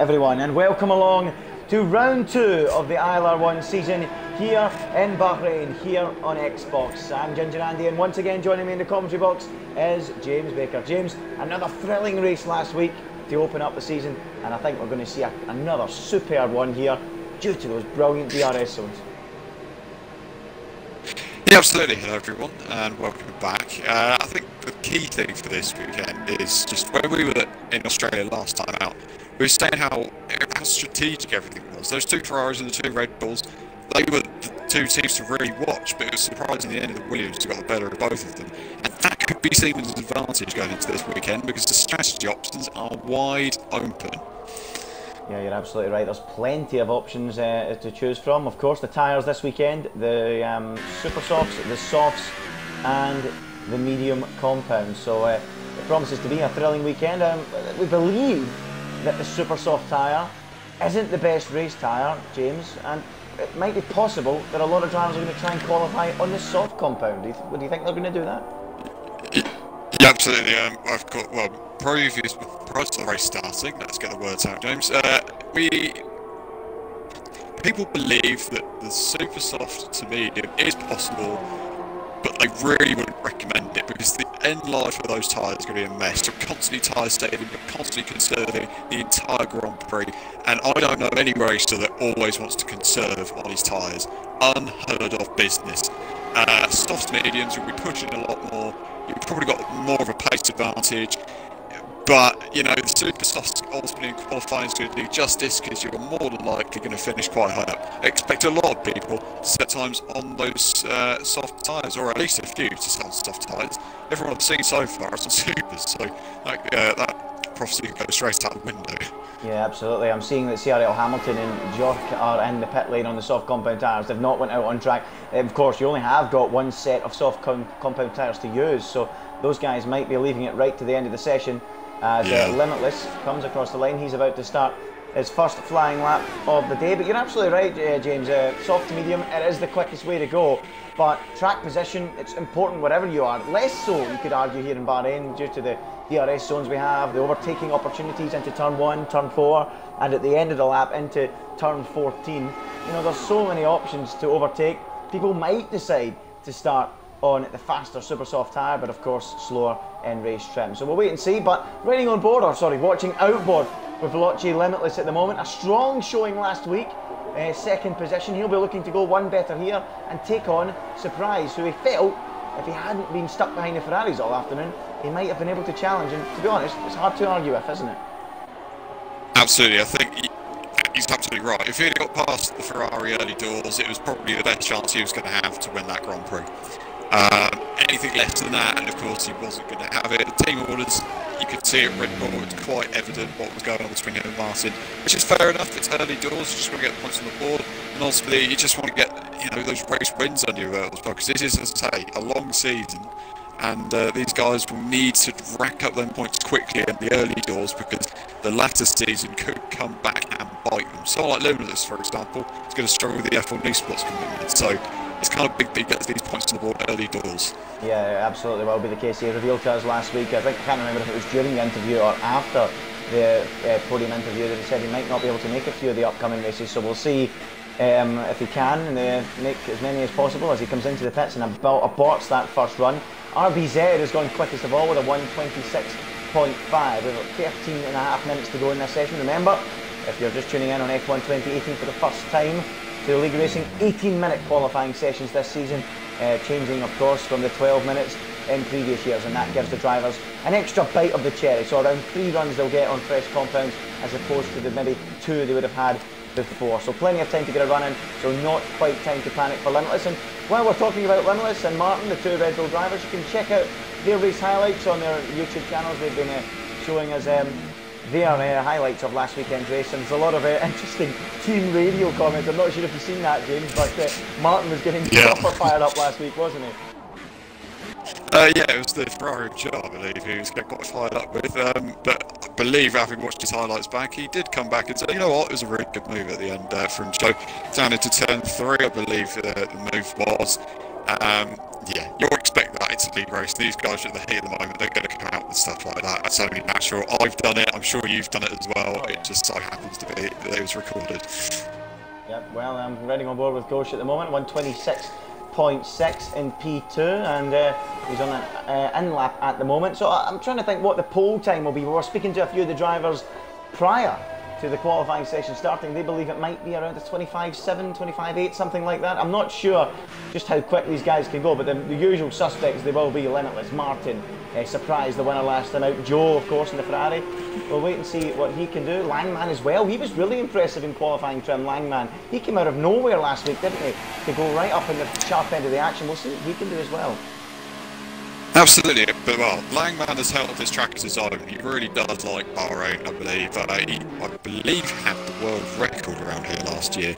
everyone, and welcome along to round 2 of the ILR1 season here in Bahrain, here on Xbox. I'm Ginger Andy, and once again joining me in the commentary box is James Baker. James, another thrilling race last week to open up the season, and I think we're going to see another superb one here due to those brilliant DRS zones. Yeah, absolutely. Hello everyone and welcome back. I think the key thing for this weekend is just when we were in Australia last time out, we were saying how strategic everything was. Those two Ferraris and the two Red Bulls, they were the two teams to really watch, but it was surprising in the end that Williams got the better of both of them. And that could be seen as an advantage going into this weekend because the strategy options are wide open. Yeah, you're absolutely right. There's plenty of options to choose from. Of course, the tyres this weekend, the super softs, the softs, and the medium compounds. So it promises to be a thrilling weekend. We believe that the super soft tyre isn't the best race tyre, James, and it might be possible that a lot of drivers are going to try and qualify on the soft compound. Do you think they're going to do that? Yeah, absolutely. I've got, well, prior to the race starting, let's get the words out, James. People believe that the super soft to medium is possible, but they really wouldn't recommend it because the end life of those tyres is going to be a mess. You're constantly tyre saving, you're constantly conserving the entire Grand Prix, and I don't know any racer that always wants to conserve on his tyres. Unheard of business. Soft mediums, you'll be pushing a lot more. You've probably got more of a pace advantage, but you know the super soft ultimately in qualifying is going to do justice because you're more than likely going to finish quite high up. I expect a lot of people to set times on those soft tyres, or at least a few to set on soft tyres. Everyone I've seen so far is on supers, so that prophecy can go straight out the window. Yeah, absolutely. I'm seeing that CRL Hamilton and York are in the pit lane on the soft compound tyres. They've not went out on track. Of course, you only have got one set of soft compound tyres to use, so those guys might be leaving it right to the end of the session as Limitless comes across the line. He's about to start his first flying lap of the day. But you're absolutely right, James. Soft to medium, it is the quickest way to go. But track position, it's important wherever you are. Less so, you could argue, here in Bahrain due to the DRS zones we have, the overtaking opportunities into turn 1, turn 4, and at the end of the lap into turn 14. You know, there's so many options to overtake. People might decide to start on the faster super soft tyre, but of course slower in race trim. So we'll wait and see. But riding on board, or sorry, watching outboard with Veloci Limitless at the moment. A strong showing last week, second position. He'll be looking to go one better here and take on Surprise, who he felt, if he hadn't been stuck behind the Ferraris all afternoon, he might have been able to challenge. And to be honest, it's hard to argue with, isn't it? Absolutely. I think he's absolutely right. If he had got past the Ferrari early doors, it was probably the best chance he was going to have to win that Grand Prix. Anything less than that, and of course he wasn't going to have it. The team orders, you could see at Red Bull, it's quite evident what was going on between him and Martin, which is fair enough. It's early doors, you just want to get the points on the board, and ultimately you just want to get, you know, those race wins under your belt as well, because this is, as I say, a long season, and these guys will need to rack up them points quickly in the early doors because the latter season could come back and bite them. Someone like Limitless, for example, is going to struggle with the F1 eSports commitment, so it's kind of big that he gets these points on the board early doors. Yeah, absolutely will be the case. He revealed to us last week, I can't remember if it was during the interview or after the podium interview, that he said he might not be able to make a few of the upcoming races, so we'll see if he can make as many as possible as he comes into the pits and aborts that first run. RBZ has gone quickest of all with a 1:26.5. We've got 13.5 minutes to go in this session. Remember, if you're just tuning in on F1 2018 for the first time, to the League Racing 18-minute qualifying sessions this season, changing of course from the 12 minutes in previous years, and that gives the drivers an extra bite of the cherry. So around 3 runs they'll get on fresh compounds as opposed to the maybe 2 they would have had before. So plenty of time to get a run in, so not quite time to panic for Limitless. And while we're talking about Limitless and Martin, the 2 Red Bull drivers, you can check out their race highlights on their YouTube channels. They've been showing us their highlights of last weekend's race, and there's a lot of interesting team radio comments. I'm not sure if you've seen that, James, but Martin was getting proper fired up last week, wasn't he? Yeah, it was the Ferrari job, I believe, he was getting quite fired up with. But I believe, having watched his highlights back, he did come back and say, you know what, it was a really good move at the end from Joe. Down into turn 3, I believe the move was. Yeah, you'll expect that it's a league race. These guys are at the heat at the moment, they're going to come out with stuff like that. That's only natural. I've done it, I'm sure you've done it as well. It just so happens to be that it was recorded. Yep, well, I'm riding on board with Ghosh at the moment, 126.6 in P2, and he's on an in-lap at the moment. So I'm trying to think what the pole time will be. We were speaking to a few of the drivers prior to the qualifying session starting. They believe it might be around a 25.7, 25.8, something like that. I'm not sure just how quick these guys can go, but the usual suspects, they will be limitless. Martin, surprised the winner last time out. Joe, of course, in the Ferrari. We'll wait and see what he can do. Langman as well. He was really impressive in qualifying trim, Langman. He came out of nowhere last week, didn't he? To go right up in the sharp end of the action. We'll see what he can do as well. Absolutely, but well, Langman has held this track as his own. He really does like Bahrain, I believe. He had the world record around here last year.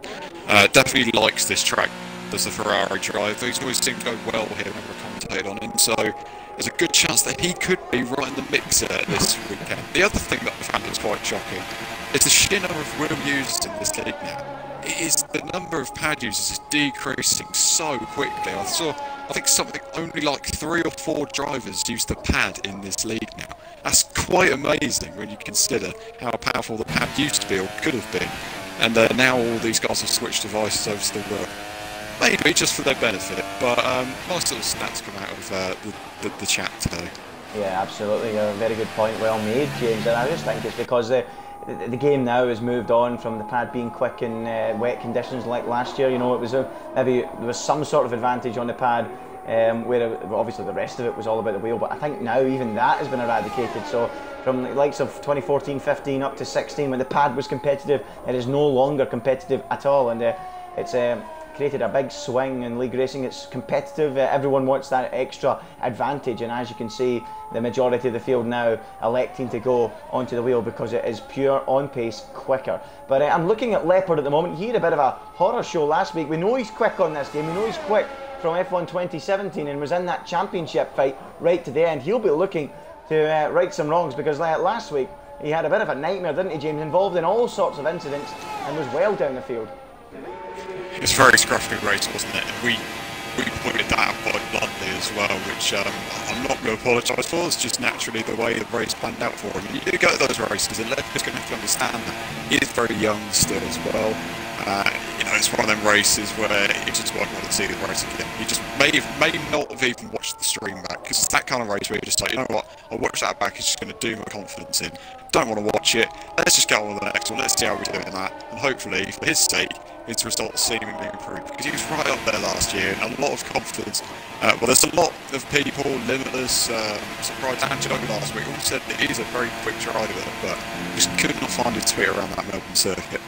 Definitely likes this track as a Ferrari driver. He's always seemed to go well here when we're commentating on him, so there's a good chance that he could be right in the mixer this weekend. The other thing that I found is quite shocking is the sheer number of wheel users in this league now. It is the number of pad users is decreasing so quickly. I think something only like 3 or 4 drivers use the pad in this league now. That's quite amazing when you consider how powerful the pad used to be or could have been. And now all these guys have switched devices over to the wheel. Maybe just for their benefit, but nice little stats come out of the chat today. Yeah, absolutely. A very good point. Well made, James. And I just think it's because the game now has moved on from the pad being quick in wet conditions like last year. You know, it was maybe there was some sort of advantage on the pad, where obviously the rest of it was all about the wheel. But I think now even that has been eradicated. So from the likes of 2014, 15 up to 16, when the pad was competitive, it is no longer competitive at all, and it's created a big swing in league racing. It's competitive, everyone wants that extra advantage, and as you can see, the majority of the field now electing to go onto the wheel because it is pure on pace, quicker. But I'm looking at Leopard at the moment. He had a bit of a horror show last week. We know he's quick on this game, we know he's quick from F1 2017 and was in that championship fight right to the end. He'll be looking to right some wrongs, because last week he had a bit of a nightmare, didn't he, James, involved in all sorts of incidents and was well down the field. It's a very scruffy race, wasn't it? We pointed that out quite bluntly as well, which I'm not going to apologise for. It's just naturally the way the race planned out for him. You go to those races, and Leopard's going to have to understand that. He is very young still as well. You know, it's one of them races where you just won't want to see the race again. You just may not have even watched the stream back, because it's that kind of race where you're just like, you know what, I'll watch that back, it's just going to do my confidence in. Don't want to watch it, let's just go on to the next one, let's see how we're doing that, and hopefully, for his sake, his results seemingly improved, because he was right up there last year, and a lot of confidence. Well, there's a lot of people, Limitless, surprised Angelo last week, all said that he's a very quick driver, but just could not find his feet around that Melbourne circuit.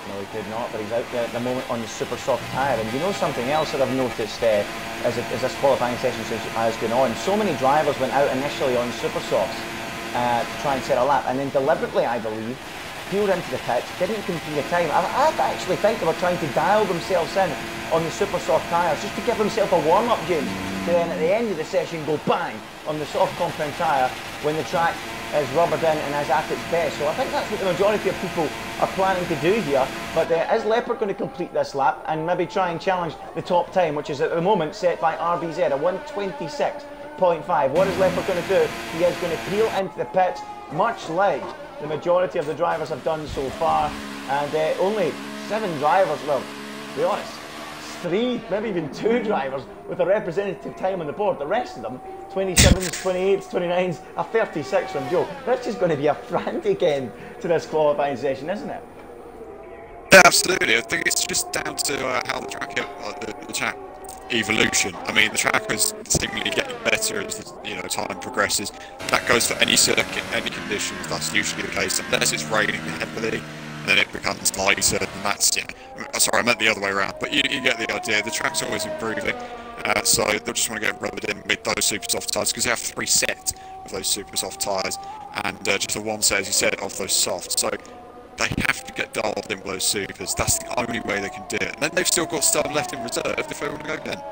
No, he could not, but he's out there at the moment on the super soft tyre. And you know something else that I've noticed as this qualifying session has gone on? So many drivers went out initially on super softs to try and set a lap, and then deliberately, I believe, peeled into the pitch, didn't complete a time. I actually think they were trying to dial themselves in on the super soft tyres just to give themselves a warm-up, James, to then at the end of the session go bang on the soft compound tyre when the track is rubbered in and is at its best. So I think that's what the majority of people are planning to do here. But is Leopard going to complete this lap and maybe try and challenge the top time, which is at the moment set by RBZ, a 126.5. What is Leopard going to do? He is going to peel into the pits, much like the majority of the drivers have done so far, and only 7 drivers, well, to be honest, 3, maybe even 2 drivers with a representative time on the board. The rest of them, 27s, 28s, 29s, a 36 from Joe. That's just going to be a frantic end to this qualifying session, isn't it? Yeah, absolutely. I think it's just down to how the track, the track evolution. I mean, the track is seemingly getting better as time progresses. That goes for any circuit, any conditions. That's usually the case, unless it's raining heavily. Then it becomes lighter, and that's, sorry, I meant the other way around, but you get the idea. The track's always improving, so they'll just want to get rubbered in with those super soft tyres, because they have 3 sets of those super soft tyres, and just the 1 set, as you said, of those soft. So they have to get dialed in with those supers. That's the only way they can do it. And then they've still got stuff left in reserve if they want to go again.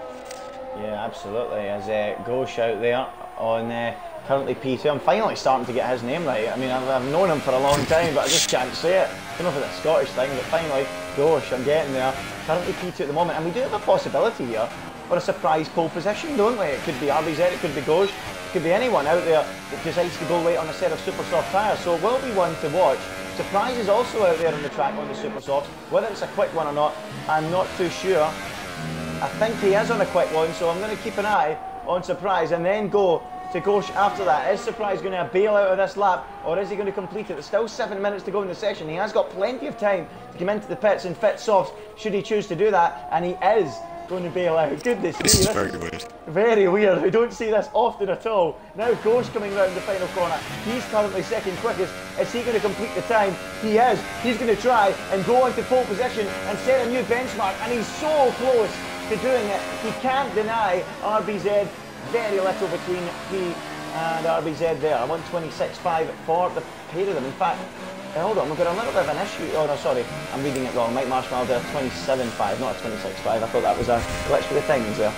Yeah, absolutely. As Ghosh out there on currently P2. I'm finally starting to get his name right. I mean, I've known him for a long time, but I just can't say it. I don't know if it's a Scottish thing, but finally, Ghosh, I'm getting there. Currently P2 at the moment, and we do have a possibility here or a surprise pole position, don't we? It could be RBZ, it could be Gauge, it could be anyone out there that decides to go late on a set of super soft tyres. So it will be one to watch. Surprise is also out there on the track on the super softs. Whether it's a quick one or not, I'm not too sure. I think he is on a quick one, so I'm going to keep an eye on Surprise and then go to Gauge after that. Is Surprise going to bail out of this lap, or is he going to complete it? There's still 7 minutes to go in the session. He has got plenty of time to come into the pits and fit softs should he choose to do that, and he is going to bail out. Goodness me, this is very weird. Very weird. We don't see this often at all. Now Gauge coming round the final corner. He's currently second quickest. Is he going to complete the time? He is. He's going to try and go on to pole position and set a new benchmark, and he's so close to doing it. He can't deny RBZ. Very little between Prix and RBZ there. 126.5 for the pair of them. In fact, hold on, we've got a little bit of an issue. Oh no, sorry, I'm reading it wrong. Mike Marshmallow did a 27.5, not a 26.5. I thought that was a glitch with the things there.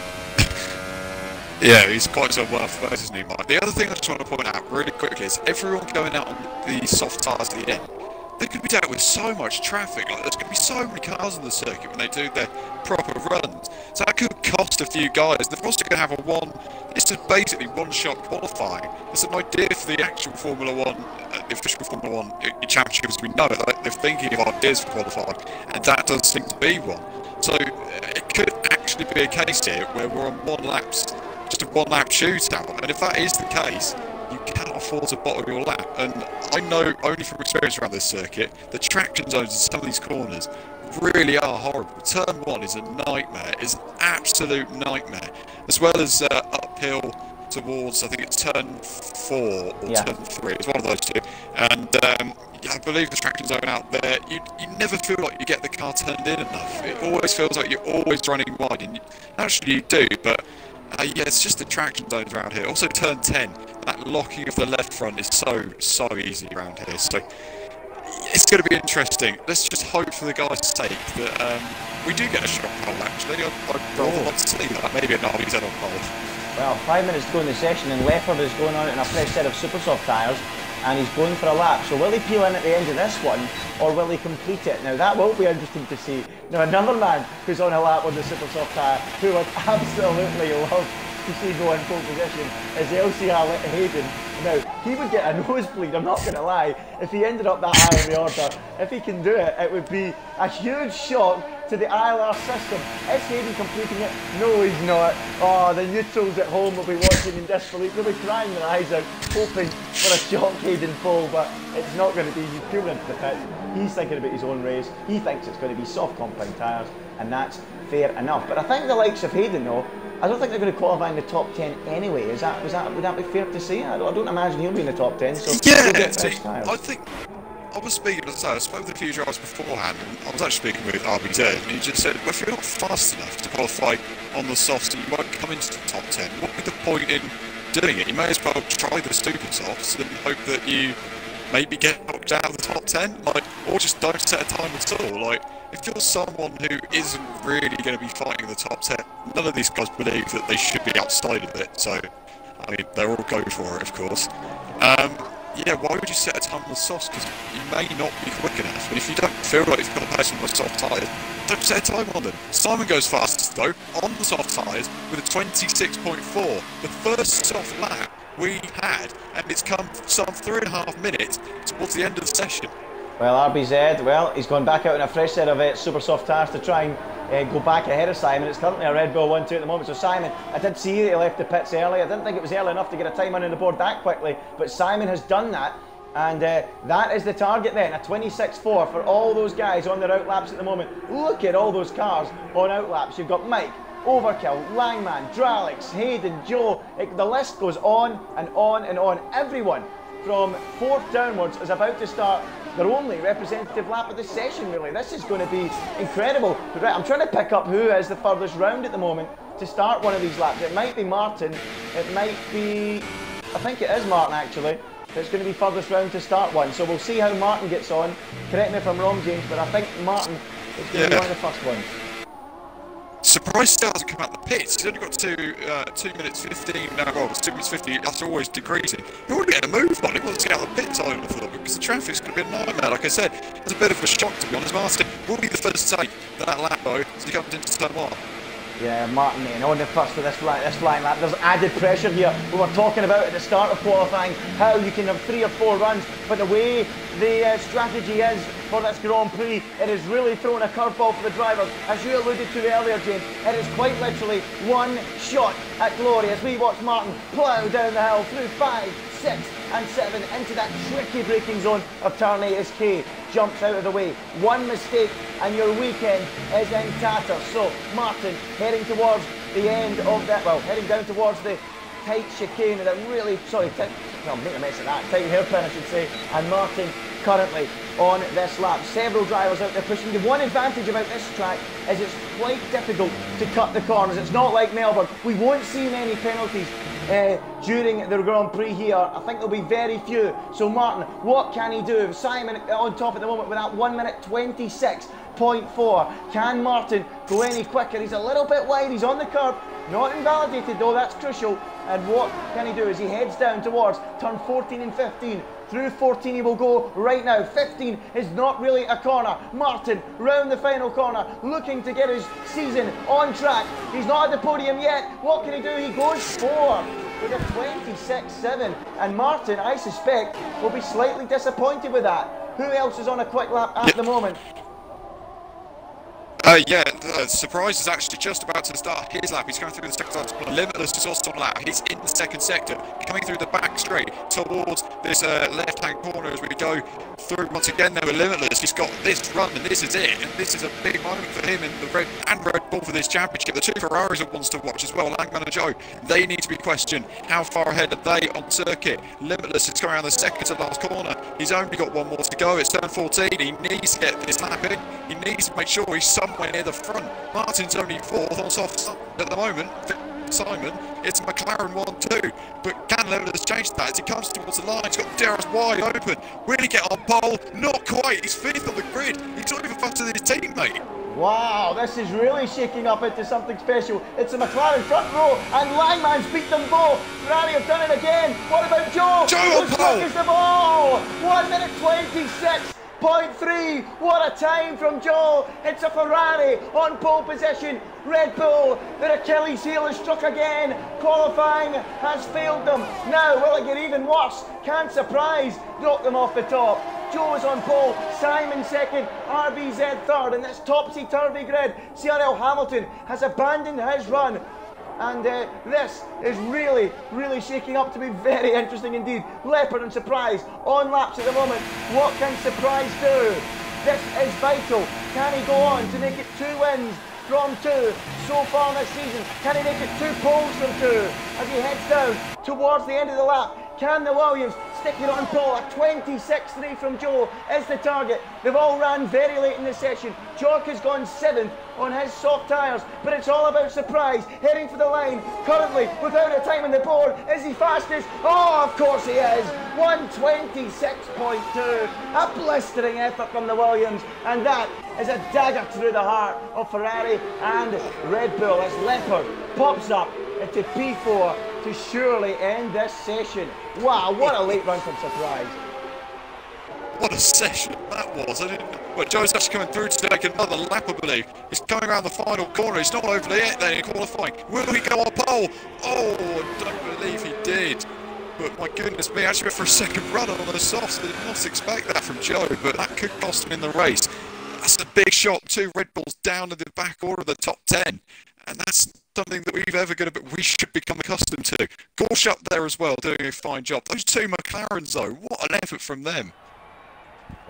Yeah, he's quite so worth it, isn't he, Mike? The other thing I just want to point out really quickly is everyone going out on the soft tyres at the end, they could be dealt with so much traffic. Like, there's going to be so many cars on the circuit when they do their proper runs. So that could cost a few guys. They're also going to have it's just basically one-shot qualifying. It's an idea for the actual Formula 1, the official Formula 1 championship as we know it. Like, they're thinking of ideas for qualifying, and that does seem to be one. So it could actually be a case here where we're on just a one-lap shootout. And if that is the case, you cannot afford to bottle your lap. And I know only from experience around this circuit, the traction zones in some of these corners really are horrible. Turn 1 is a nightmare, it's an absolute nightmare. As well as uphill towards, I think it's turn 4 or turn 3, it's one of those two. And I believe the traction zone out there, you never feel like you get the car turned in enough. It always feels like you're always running wide, and actually you do, but yeah, it's just the traction zones around here. Also turn 10, that locking of the left front is so easy around here. So it's going to be interesting. Let's just hope for the guys' sake that we do get a shot pole actually. I'd rather not see that. Maybe an RBZ on pole. Well, 5 minutes to go in the session, and Leopard is going on in a fresh set of super soft tyres, and he's going for a lap. So will he peel in at the end of this one, or will he complete it? Now that will be interesting to see. Now another man who's on a lap on the super soft tyre, who would absolutely love to see go in pole position, is LCR Hayden. Now he would get a nosebleed, I'm not going to lie, if he ended up that high in the order. If he can do it, it would be a huge shock to the ILR system. Is Hayden completing it? No, he's not. Oh, the neutrals at home will be watching in disbelief. They'll be crying their eyes out, hoping for a shock Hayden pole, but it's not going to be. He's peeling into the pit. He's thinking about his own race. He thinks it's going to be soft compound tyres, and that's fair enough. But I think the likes of Hayden, though, I don't think they're going to qualify in the top 10 anyway. Would that be fair to say? I don't imagine he'll be in the top 10. So yeah, I think. I was speaking, as I spoke with a few drivers beforehand, and I was actually speaking with RBZ, and he just said, well, if you're not fast enough to qualify on the softs, you won't come into the top 10. What would the point in doing it? You may as well try the super softs and hope that you maybe get knocked out of the top 10, or just don't set a time at all. Like, if you're someone who isn't really going to be fighting the top 10, none of these guys believe that they should be outside of it, so, I mean, they're all go for it, of course. Yeah, why would you set a time on the softs? Because you may not be quick enough. And if you don't feel like you've got a pace on the soft tyres, don't set a time on them. Simon goes fastest though, on the soft tyres, with a 26.4. The first soft lap we had, and it's come some 3.5 minutes towards the end of the session. Well, RBZ, well, he's gone back out in a fresh set of super soft tyres to try and go back ahead of Simon. It's currently a Red Bull 1-2 at the moment. So Simon, I did see that he left the pits early. I didn't think it was early enough to get a time on the board that quickly, but Simon has done that. And that is the target then, a 26.4 for all those guys on their out laps at the moment. Look at all those cars on out laps. You've got Mike, Overkill, Langman, Dralix, Hayden, Joe. The list goes on and on and on. Everyone from 4th downwards is about to start their only representative lap of the session, really. This is going to be incredible. But right, I'm trying to pick up who is the furthest round at the moment to start one of these laps. It might be Martin, it might be, I think it is Martin actually, that's going to be furthest round to start one. So we'll see how Martin gets on. Correct me if I'm wrong, James, but I think Martin is going to be one of the first ones. Surprise still hasn't come out the pits. He's only got 2 minutes 15 now. Well, it's 2 minutes 50. That's always decreasing. He already getting a move on. He wants to get out the pits, I thought, because the traffic's going to be a nightmare. Like I said, it's a bit of a shock to be honest. Martin will be the first to take that lap though as he comes into turn 1. Yeah, Martin Main on the first of this flying lap. There's added pressure here. We were talking about at the start of qualifying how you can have 3 or 4 runs, but the way the strategy is for this Grand Prix, it is really throwing a curveball for the drivers. As you alluded to earlier, James, it is quite literally one shot at glory as we watch Martin plough down the hill through 5, 6 and 7 into that tricky braking zone of turn 8 as K jumps out of the way. One mistake and your weekend is in tatters. So Martin heading towards the end of that, well, heading down towards the tight chicane, that really, sorry, well, make a mess of that, tight hairpin I should say, and Martin currently on this lap. Several drivers out there pushing. The one advantage about this track is it's quite difficult to cut the corners. It's not like Melbourne. We won't see many penalties during the Grand Prix here. I think there'll be very few. So Martin, what can he do? Simon on top at the moment with that 1 minute 26.4. Can Martin go any quicker? He's a little bit wide. He's on the curb. Not invalidated though, that's crucial. And what can he do as he heads down towards turn 14 and 15? Through 14 he will go right now. 15 is not really a corner. Martin round the final corner, looking to get his season on track. He's not at the podium yet. What can he do? He goes 4 with a 26.7. And Martin, I suspect, will be slightly disappointed with that. Who else is on a quick lap at the moment? Surprise is actually just about to start his lap. He's going through the second sector. Limitless is also on a lap. He's in the second sector, coming through the back straight towards this left-hand corner as we go through. Once again, though, Limitless. He's got this run, and this is it. And this is a big moment for him in the Red Bull for this championship. The 2 Ferraris are ones to watch as well. Langman and Joe, they need to be questioned. How far ahead are they on circuit? Limitless is coming around the second to last corner. He's only got 1 more to go. It's turn 14. He needs to get this lap in. He needs to make sure he's somewhere near the front. Martin's only 4th on soft at the moment. Simon, it's a McLaren 1-2, but can Limitless change that as he comes towards the line? He's got Darrell's wide open. Will he get on pole? Not quite. He's 5th on the grid. He's not even faster than his teammate. Wow, this is really shaking up into something special. It's a McLaren front row, and Langman's beat them both. Ferrari have done it again. What about Joe? Joe on pole. Is the ball. 1 minute 26.3. What a time from Joel. It's a Ferrari on pole position. Red Bull, their Achilles heel is struck again. Qualifying has failed them. Now, will it get even worse? Can Surprise knock them off the top? Joe is on pole, Simon second, RBZ third, and this topsy-turvy grid. CRL Hamilton has abandoned his run. And this is really, really shaking up to be very interesting indeed. Leopard and Surprise on laps at the moment. What can Surprise do? This is vital. Can he go on to make it 2 wins from 2 so far this season? Can he make it 2 poles from 2 as he heads down towards the end of the lap? Can the Williams stick it on pole? A 26.3 from Joe is the target. They've all ran very late in the session. Jork has gone 7th on his soft tyres, but it's all about Surprise, heading for the line, currently without a time on the board. Is he fastest? Oh, of course he is. 126.2. A blistering effort from the Williams, and that is a dagger through the heart of Ferrari and Red Bull as Leopard pops up into P4 to surely end this session. Wow, what a late run from Surprise. What a session that was. Well, Joe's actually coming through to take another lap, I believe. He's coming around the final corner. He's not over yet then in qualifying. Will he go on pole? Oh, I don't believe he did. But my goodness me, actually went for a second run on the softs. I did not expect that from Joe, but that could cost him in the race. That's a big shot. 2 Red Bulls down in the back order of the top 10. And that's something that we should become accustomed to. Gorsh up there as well, doing a fine job. Those 2 McLarens though, what an effort from them.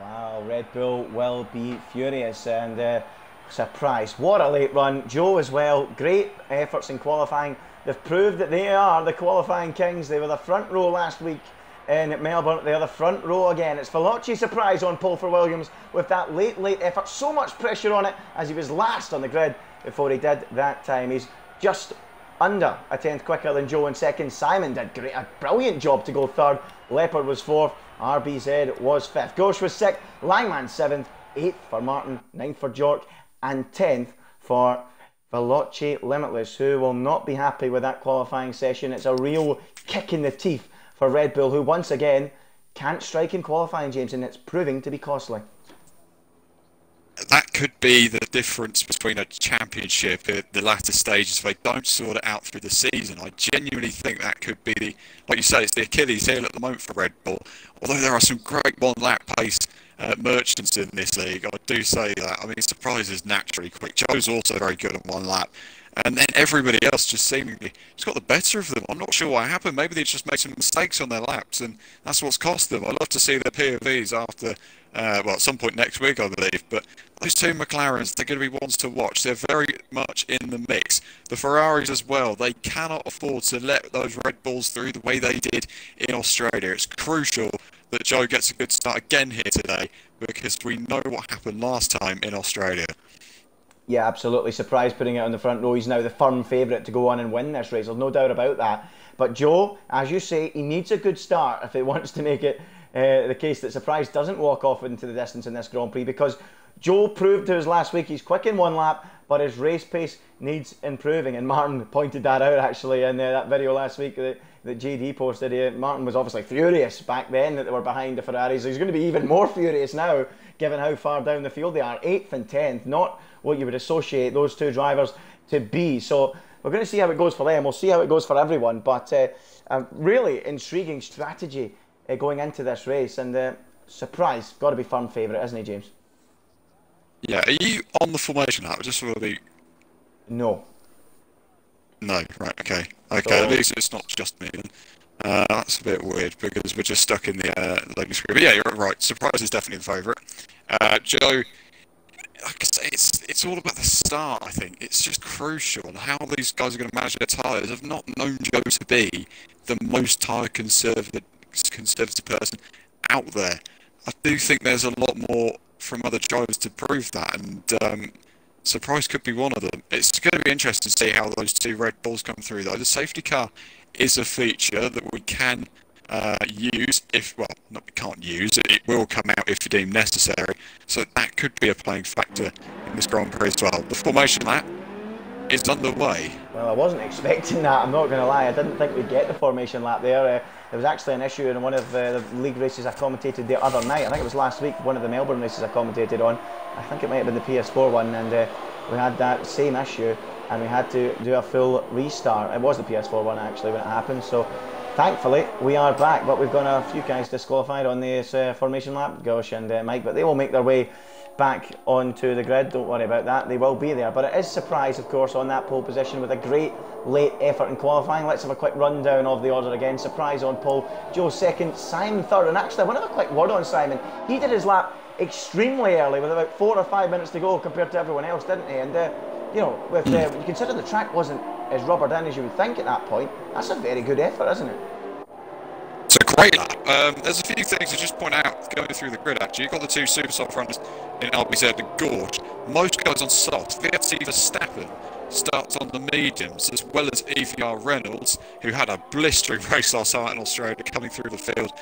Wow, Red Bull will be furious, and Surprise, what a late run. Joe as well, great efforts in qualifying. They've proved that they are the qualifying kings. They were the front row last week in Melbourne. They are the front row again. It's Veloce Surprise on pole for Williams with that late effort. So much pressure on it as he was last on the grid before he did that time. He's just under a 10th quicker than Joe in second. Simon did a brilliant job to go third. Leopard was 4th. RBZ was 5th. Gorsh was 6th. Langman 7th. 8th for Martin. 9th for Jork. And 10th for Veloce Limitless, who will not be happy with that qualifying session. It's a real kick in the teeth for Red Bull, who once again can't strike in qualifying, James, and it's proving to be costly. That could be the difference between a championship at the latter stages if they don't sort it out through the season. I genuinely think that could be, like you say, it's the Achilles heel at the moment for Red Bull. Although there are some great one-lap pace merchants in this league, I do say that. I mean, Surprise is naturally quick. Joe's also very good on one lap. And then everybody else just seemingly just got the better of them. I'm not sure what happened. Maybe they just made some mistakes on their laps, and that's what's cost them. I'd love to see their POVs after, well, at some point next week, I believe. But those two McLarens, they're going to be ones to watch. They're very much in the mix. The Ferraris as well, they cannot afford to let those Red Bulls through the way they did in Australia. It's crucial that Joe gets a good start again here today, because we know what happened last time in Australia. Yeah, absolutely. Surprise putting it on the front row. He's now the firm favourite to go on and win this race. There's no doubt about that. But Joe, as you say, he needs a good start if he wants to make it the case that Surprise doesn't walk off into the distance in this Grand Prix, because Joe proved to us last week he's quick in one lap, but his race pace needs improving. And Martin pointed that out actually in that video last week that JD posted. Martin was obviously furious back then that they were behind the Ferraris. He's going to be even more furious now, given how far down the field they are. 8th and 10th, not what you would associate those two drivers to be. So we're going to see how it goes for them. We'll see how it goes for everyone. But a really intriguing strategy going into this race. And Surprise, got to be firm favourite, isn't he, James? Yeah, are you on the formation lap? Just want to be... No. No, right, okay. Okay, So... at least it's not just me then. That's a bit weird because we're just stuck in the loading screen. But yeah, you're right. Surprise is definitely the favourite. Joe, like I say, it's all about the start, I think. It's just crucial. And how these guys are going to manage their tyres. I've not known Joe to be the most tyre conservative person out there. I do think there's a lot more from other drivers to prove that, and Surprise could be one of them. It's going to be interesting to see how those two Red Bulls come through, though. The safety car is a feature that we can use if, well, not we can't use, it will come out if deemed necessary. So that could be a playing factor in this Grand Prix as well. The formation lap is underway. Well, I wasn't expecting that, I'm not going to lie. I didn't think we'd get the formation lap there. There was actually an issue in one of the league races I commentated the other night. I think it was last week, one of the Melbourne races I commentated on. I think it might have been the PS4 one, and we had that same issue, and we had to do a full restart. It was the PS4 one actually when it happened, so thankfully we are back. But we've got a few guys disqualified on this formation lap, Gosh and Mike, but they will make their way back onto the grid, don't worry about that, they will be there. But it is Surprise, of course, on that pole position with a great late effort in qualifying. Let's have a quick rundown of the order again. Surprise on pole, Joe second, Simon third. And actually I want to have a quick word on Simon. He did his lap extremely early with about 4 or 5 minutes to go compared to everyone else, didn't he? And you know, with you consider the track wasn't as rubbered in as you would think at that point, that's a very good effort, isn't it? It's a great lap. There's a few things to just point out going through the grid actually. You've got the two super soft runners in RBZ and Gorge. Most guys on soft. We had to see Verstappen starts on the mediums, as well as EVR Reynolds, who had a blistering race last night in Australia coming through the field,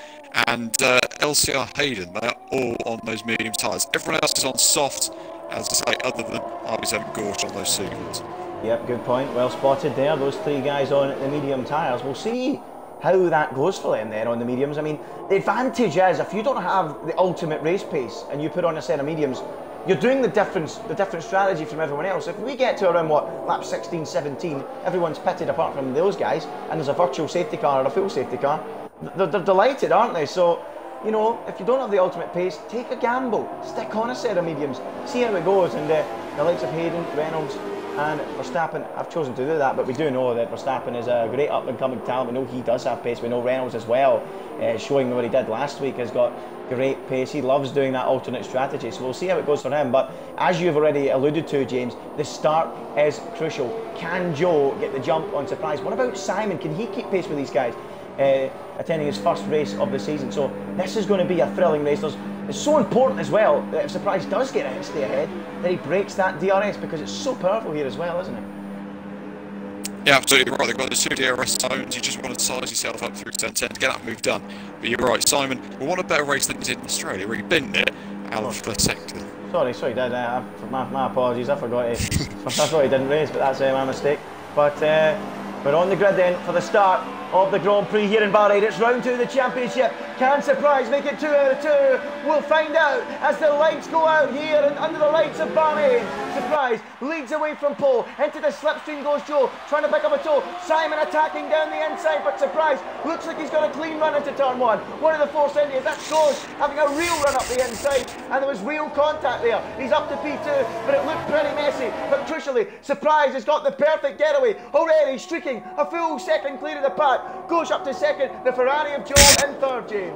and LCR Hayden. They are all on those medium tyres. Everyone else is on soft, as I say, other than RBZ and Gorge on those supers. Yep, good point. Well spotted there. Those three guys on the medium tyres. We'll see how that goes for them then on the mediums. I mean, the advantage is if you don't have the ultimate race pace and you put on a set of mediums, you're doing the different strategy from everyone else. If we get to around what, lap 16, 17, everyone's pitted apart from those guys, and there's a virtual safety car or a full safety car, they're delighted, aren't they? So, you know, if you don't have the ultimate pace, take a gamble, stick on a set of mediums, see how it goes. And the likes of Hayden, Reynolds and Verstappen, I've chosen to do that, but we do know that Verstappen is a great up-and-coming talent. We know he does have pace. We know Reynolds as well, showing what he did last week, has got great pace. He loves doing that alternate strategy, so we'll see how it goes for him. But as you've already alluded to, James, the start is crucial. Can Joe get the jump on Surprise? What about Simon? Can he keep pace with these guys? Attending his first race of the season, so this is going to be a thrilling race. It's so important as well that if Surprise does get it and stay ahead, that he breaks that DRS, because it's so powerful here as well, isn't it? Yeah, absolutely right. They've got the two DRS zones. You just want to size yourself up through 10-10 to get that move done. But you're right, Simon, we want a better race than he did in Australia, where he binned it out of the sector. Sorry, Dad. My apologies. I forgot it. I thought he didn't race, but that's my mistake. But we're on the grid then for the start of the Grand Prix here in Bahrain. It's round 2 of the championship. Can Surprise make it 2 out of 2? We'll find out as the lights go out here and under the lights of Bahrain. Surprise leads away from pole. Into the slipstream goes Joe, trying to pick up a toe. Simon attacking down the inside, but Surprise looks like he's got a clean run into turn 1. One of the force Indians, that's Goes having a real run up the inside, and there was real contact there. He's up to P2, but it looked pretty messy. But crucially, Surprise has got the perfect getaway. Already streaking a full second clear of the pack. Goes up to second, the Ferrari of Joe in third, James.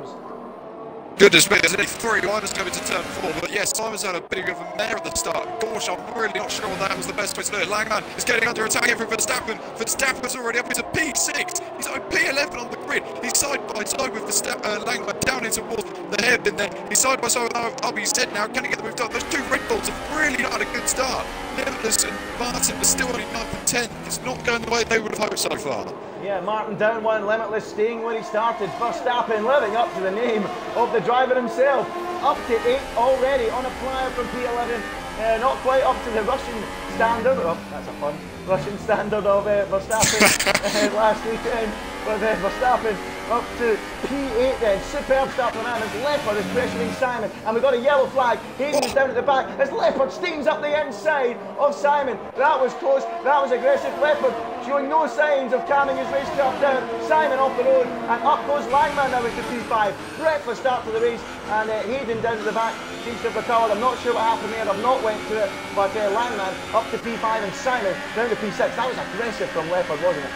Goodness me, there's only 3 riders coming to turn 4, but yes, Simon's had a bit of a mare at the start. Gosh, I'm really not sure that was the best way to do it. Langman is getting under attack here from Verstappen. Verstappen's already up into P6. He's on P11 on the grid. He's side by side with Langman down into towards the hairpin there. He's side by side with RBZ now. Can he get the move done? Those 2 Red Bulls have really not had a good start. Limitless and Martin are still only 9th and 10th. It's not going the way they would have hoped so far. Yeah, Martin down 1, Limitless staying where he started. Verstappen living up to the name of the driver himself. Up to 8 already on a flyer from P11. Not quite up to the Russian standard. Oh, that's a fun Russian standard of Verstappen last weekend. But Verstappen up to P8 then. Superb start from him as Leopard is pressuring Simon. And we've got a yellow flag. Hayden is down at the back as Leopard steams up the inside of Simon. That was close. That was aggressive. Leopard showing no signs of calming his racecraft down. Simon off the road, and up goes Langman now into P5. Breathless start to the race, and Hayden down to the back seems to have recovered. I'm not sure what happened there. I've not went through it, but Langman up to P5 and Simon down to P6. That was aggressive from Leopard, wasn't it?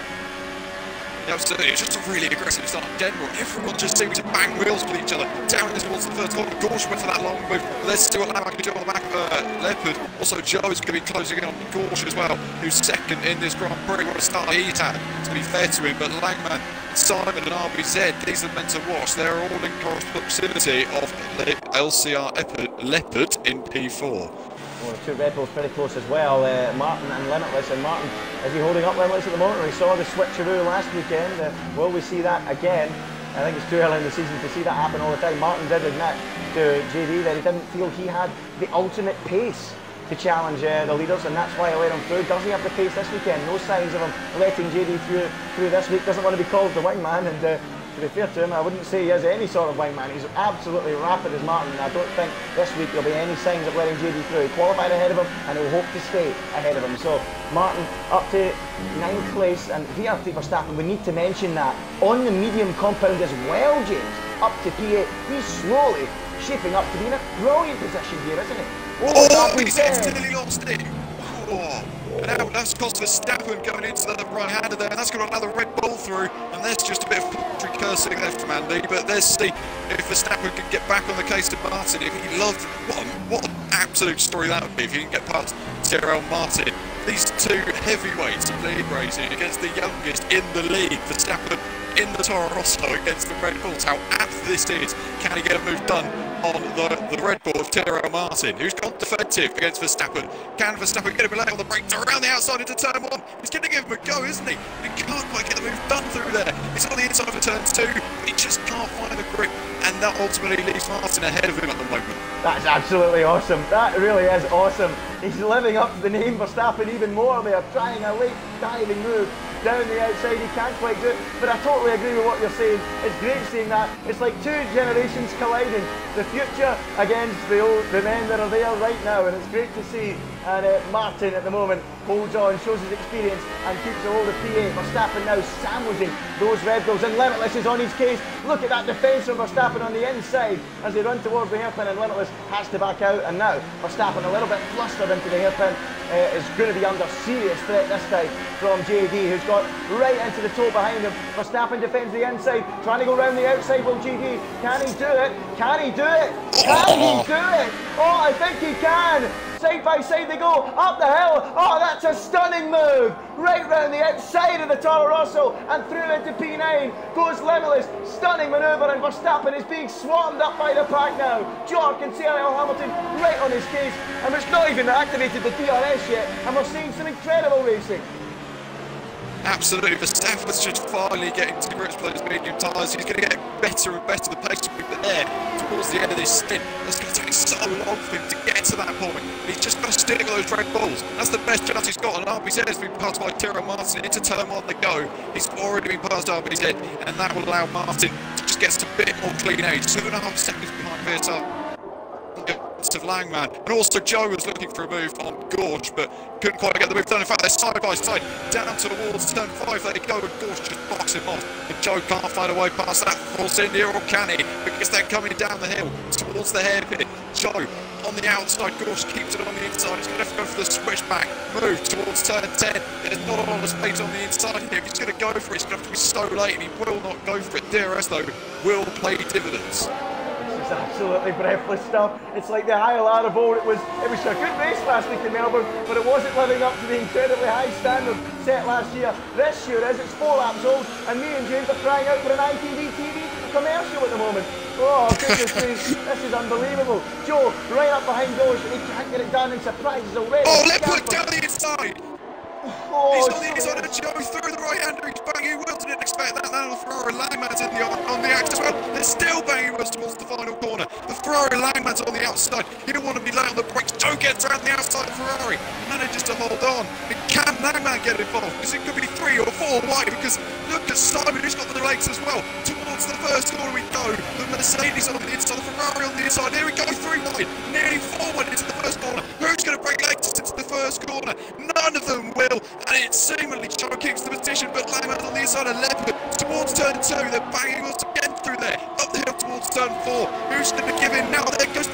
Absolutely, it's just a really aggressive start in general. Everyone just seems to bang wheels with each other. Down towards the first corner. Gorsh went for that long move. Let's see what Langman can do on the back of Leopard. Also, Joe is going to be closing in on Gorsh as well, who's second in this Grand Prix. What a start he's had, to be fair to him. But Langman, Simon and RBZ, these are meant to watch. They're all in close proximity of LCR Leopard in P4. Well, the 2 Red Bulls pretty close as well, Martin and Limitless. And Martin, is he holding up Limitless at the moment? We saw the switcheroo last weekend. Will we see that again? I think it's too early in the season to see that happen all the time. Martin did admit to JD that he didn't feel he had the ultimate pace to challenge the leaders, and that's why I let him through. Does he have the pace this weekend? No signs of him letting JD through this week. Doesn't want to be called the wingman, and to be fair to him, I wouldn't say he has any sort of wingman. He's absolutely rapid as Martin, and I don't think this week there'll be any signs of letting JD through. He qualified ahead of him, and he'll hope to stay ahead of him. So Martin up to 9th place, and here for Verstappen, we need to mention that on the medium compound as well, James, up to P8. He's slowly shaping up to be in a brilliant position here, isn't he? Oh, he's nearly lost it. Oh. And now that's cost Verstappen going into the right-hander there, and that's got another Red Bull through, and there's just a bit of poetry cursing there from Andy, but let's see if Verstappen can get back on the case to Martin. If he loved, what an absolute story that would be if he can get past Tyrrell Martin. These 2 heavyweights of league racing against the youngest in the league, Verstappen in the Toro Rosso against the Red Bulls. How apt this is. Can he get a move done on the Red Bull of Tyrrell Martin, who's gone defensive against Verstappen? Can Verstappen get a bit late on the brakes around the outside into turn 1? He's going to give him a go, isn't he? He can't quite get the move done through there. He's on the inside for turn 2. He just can't find the grip, and that ultimately leaves Martin ahead of him at the moment. That's absolutely awesome. That really is awesome. He's living up to the name Verstappen even more there, trying a late diving move down the outside. He can't quite do it, but I totally agree with what you're saying. It's great seeing that. It's like 2 generations colliding, the future against the men that are there right now, and it's great to see. And Martin at the moment holds on, shows his experience, and keeps a hold of P8. Verstappen now sandwiching those Red Bulls, and Limitless is on his case. Look at that defence from Verstappen on the inside as they run towards the hairpin, and Limitless has to back out. And now Verstappen a little bit flustered into the hairpin, is going to be under serious threat this time from JD, who's got right into the toe behind him. Verstappen defends the inside, trying to go round the outside. Will JD, can he do it? Can he do it? Can he do it? Oh, I think he can. Side by side they go, up the hill. Oh, that's a stunning move. Right round the outside of the Toro Rosso and through into P9 goes Limitless. Stunning manoeuvre, and Verstappen is being swarmed up by the pack now. George and CRL Hamilton right on his case, and it's not even activated the DRS yet, and we're seeing some incredible racing. Absolutely, Verstappen's just finally getting to grips with those medium tyres. He's going to get better and better. The pace will be there towards the end of this stint. It's going to take so long for him to get to that point. He's just got to stick with those Red Bulls. That's the best chance he's got. And RBZ has been passed by Tyrrell Martin into turn 1 to go. He's already been past RBZ, and that will allow Martin to just get some bit more clean age, 2.5 seconds behind Verstappen of Langman, and also Joe was looking for a move on Gorge, but couldn't quite get the move done. In fact, they're side by side down towards turn 5. They go, and Gorge just box him off. And Joe can't find a way past that. Force in here, or can he? Because they're coming down the hill towards the hairpin. Joe on the outside, Gorge keeps it on the inside. He's going to have to go for the switchback move towards turn 10. There's not a lot of space on the inside here. If he's going to go for it, he's going to have to be so late, and he will not go for it. DRS though will play dividends. It's absolutely breathless stuff. It's like the ILR of old. It was a good race last week in Melbourne, but it wasn't living up to the incredibly high standard set last year. This year is, it's 4 laps old, and me and James are crying out for an ITV TV commercial at the moment. Oh, goodness me, this is unbelievable. Joe, right up behind Ghosh, and he can't get it done, and surprises already. Oh, let's put down the inside. Oh, he's on the inside of Joe through the right-hander. He's banging wheels. Didn't expect that. Now the Ferrari Langman's on the act as well. They're still banging wheels towards the final corner. The Ferrari Langman's on the outside. He don't want to be late on the brakes. Joe gets around the outside of Ferrari. Manages to hold on. And can Langman get involved? Because it could be 3 or 4 wide. Because look at Simon, who's got the legs as well. Towards the first corner we go. The Mercedes on the inside. The Ferrari on the inside. Here we go. 3 wide. Nearly 4 wide into the first corner. Who's going to break legs into the first corner? None of them will. And it seemingly Joe keeps the position, but Langman's on the inside of Leopard towards turn 2. They're banging us again through there, up the hill towards turn 4. Who's going to give in now? There goes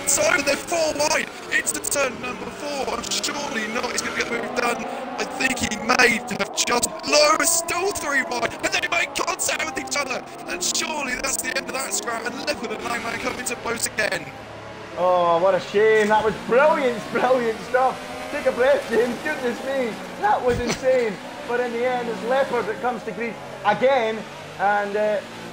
Simon. They're 4 wide. It's the turn number 4. And surely not. He's going to get the move done. I think he may have just Lewis still 3 wide, and they make contact with each other. And surely that's the end of that scrap. And Leopard and Langman come into blows again. Oh, what a shame. That was brilliant stuff. Take a breath, James. Goodness me, that was insane. But in the end, it's Leopard that comes to grief again. And,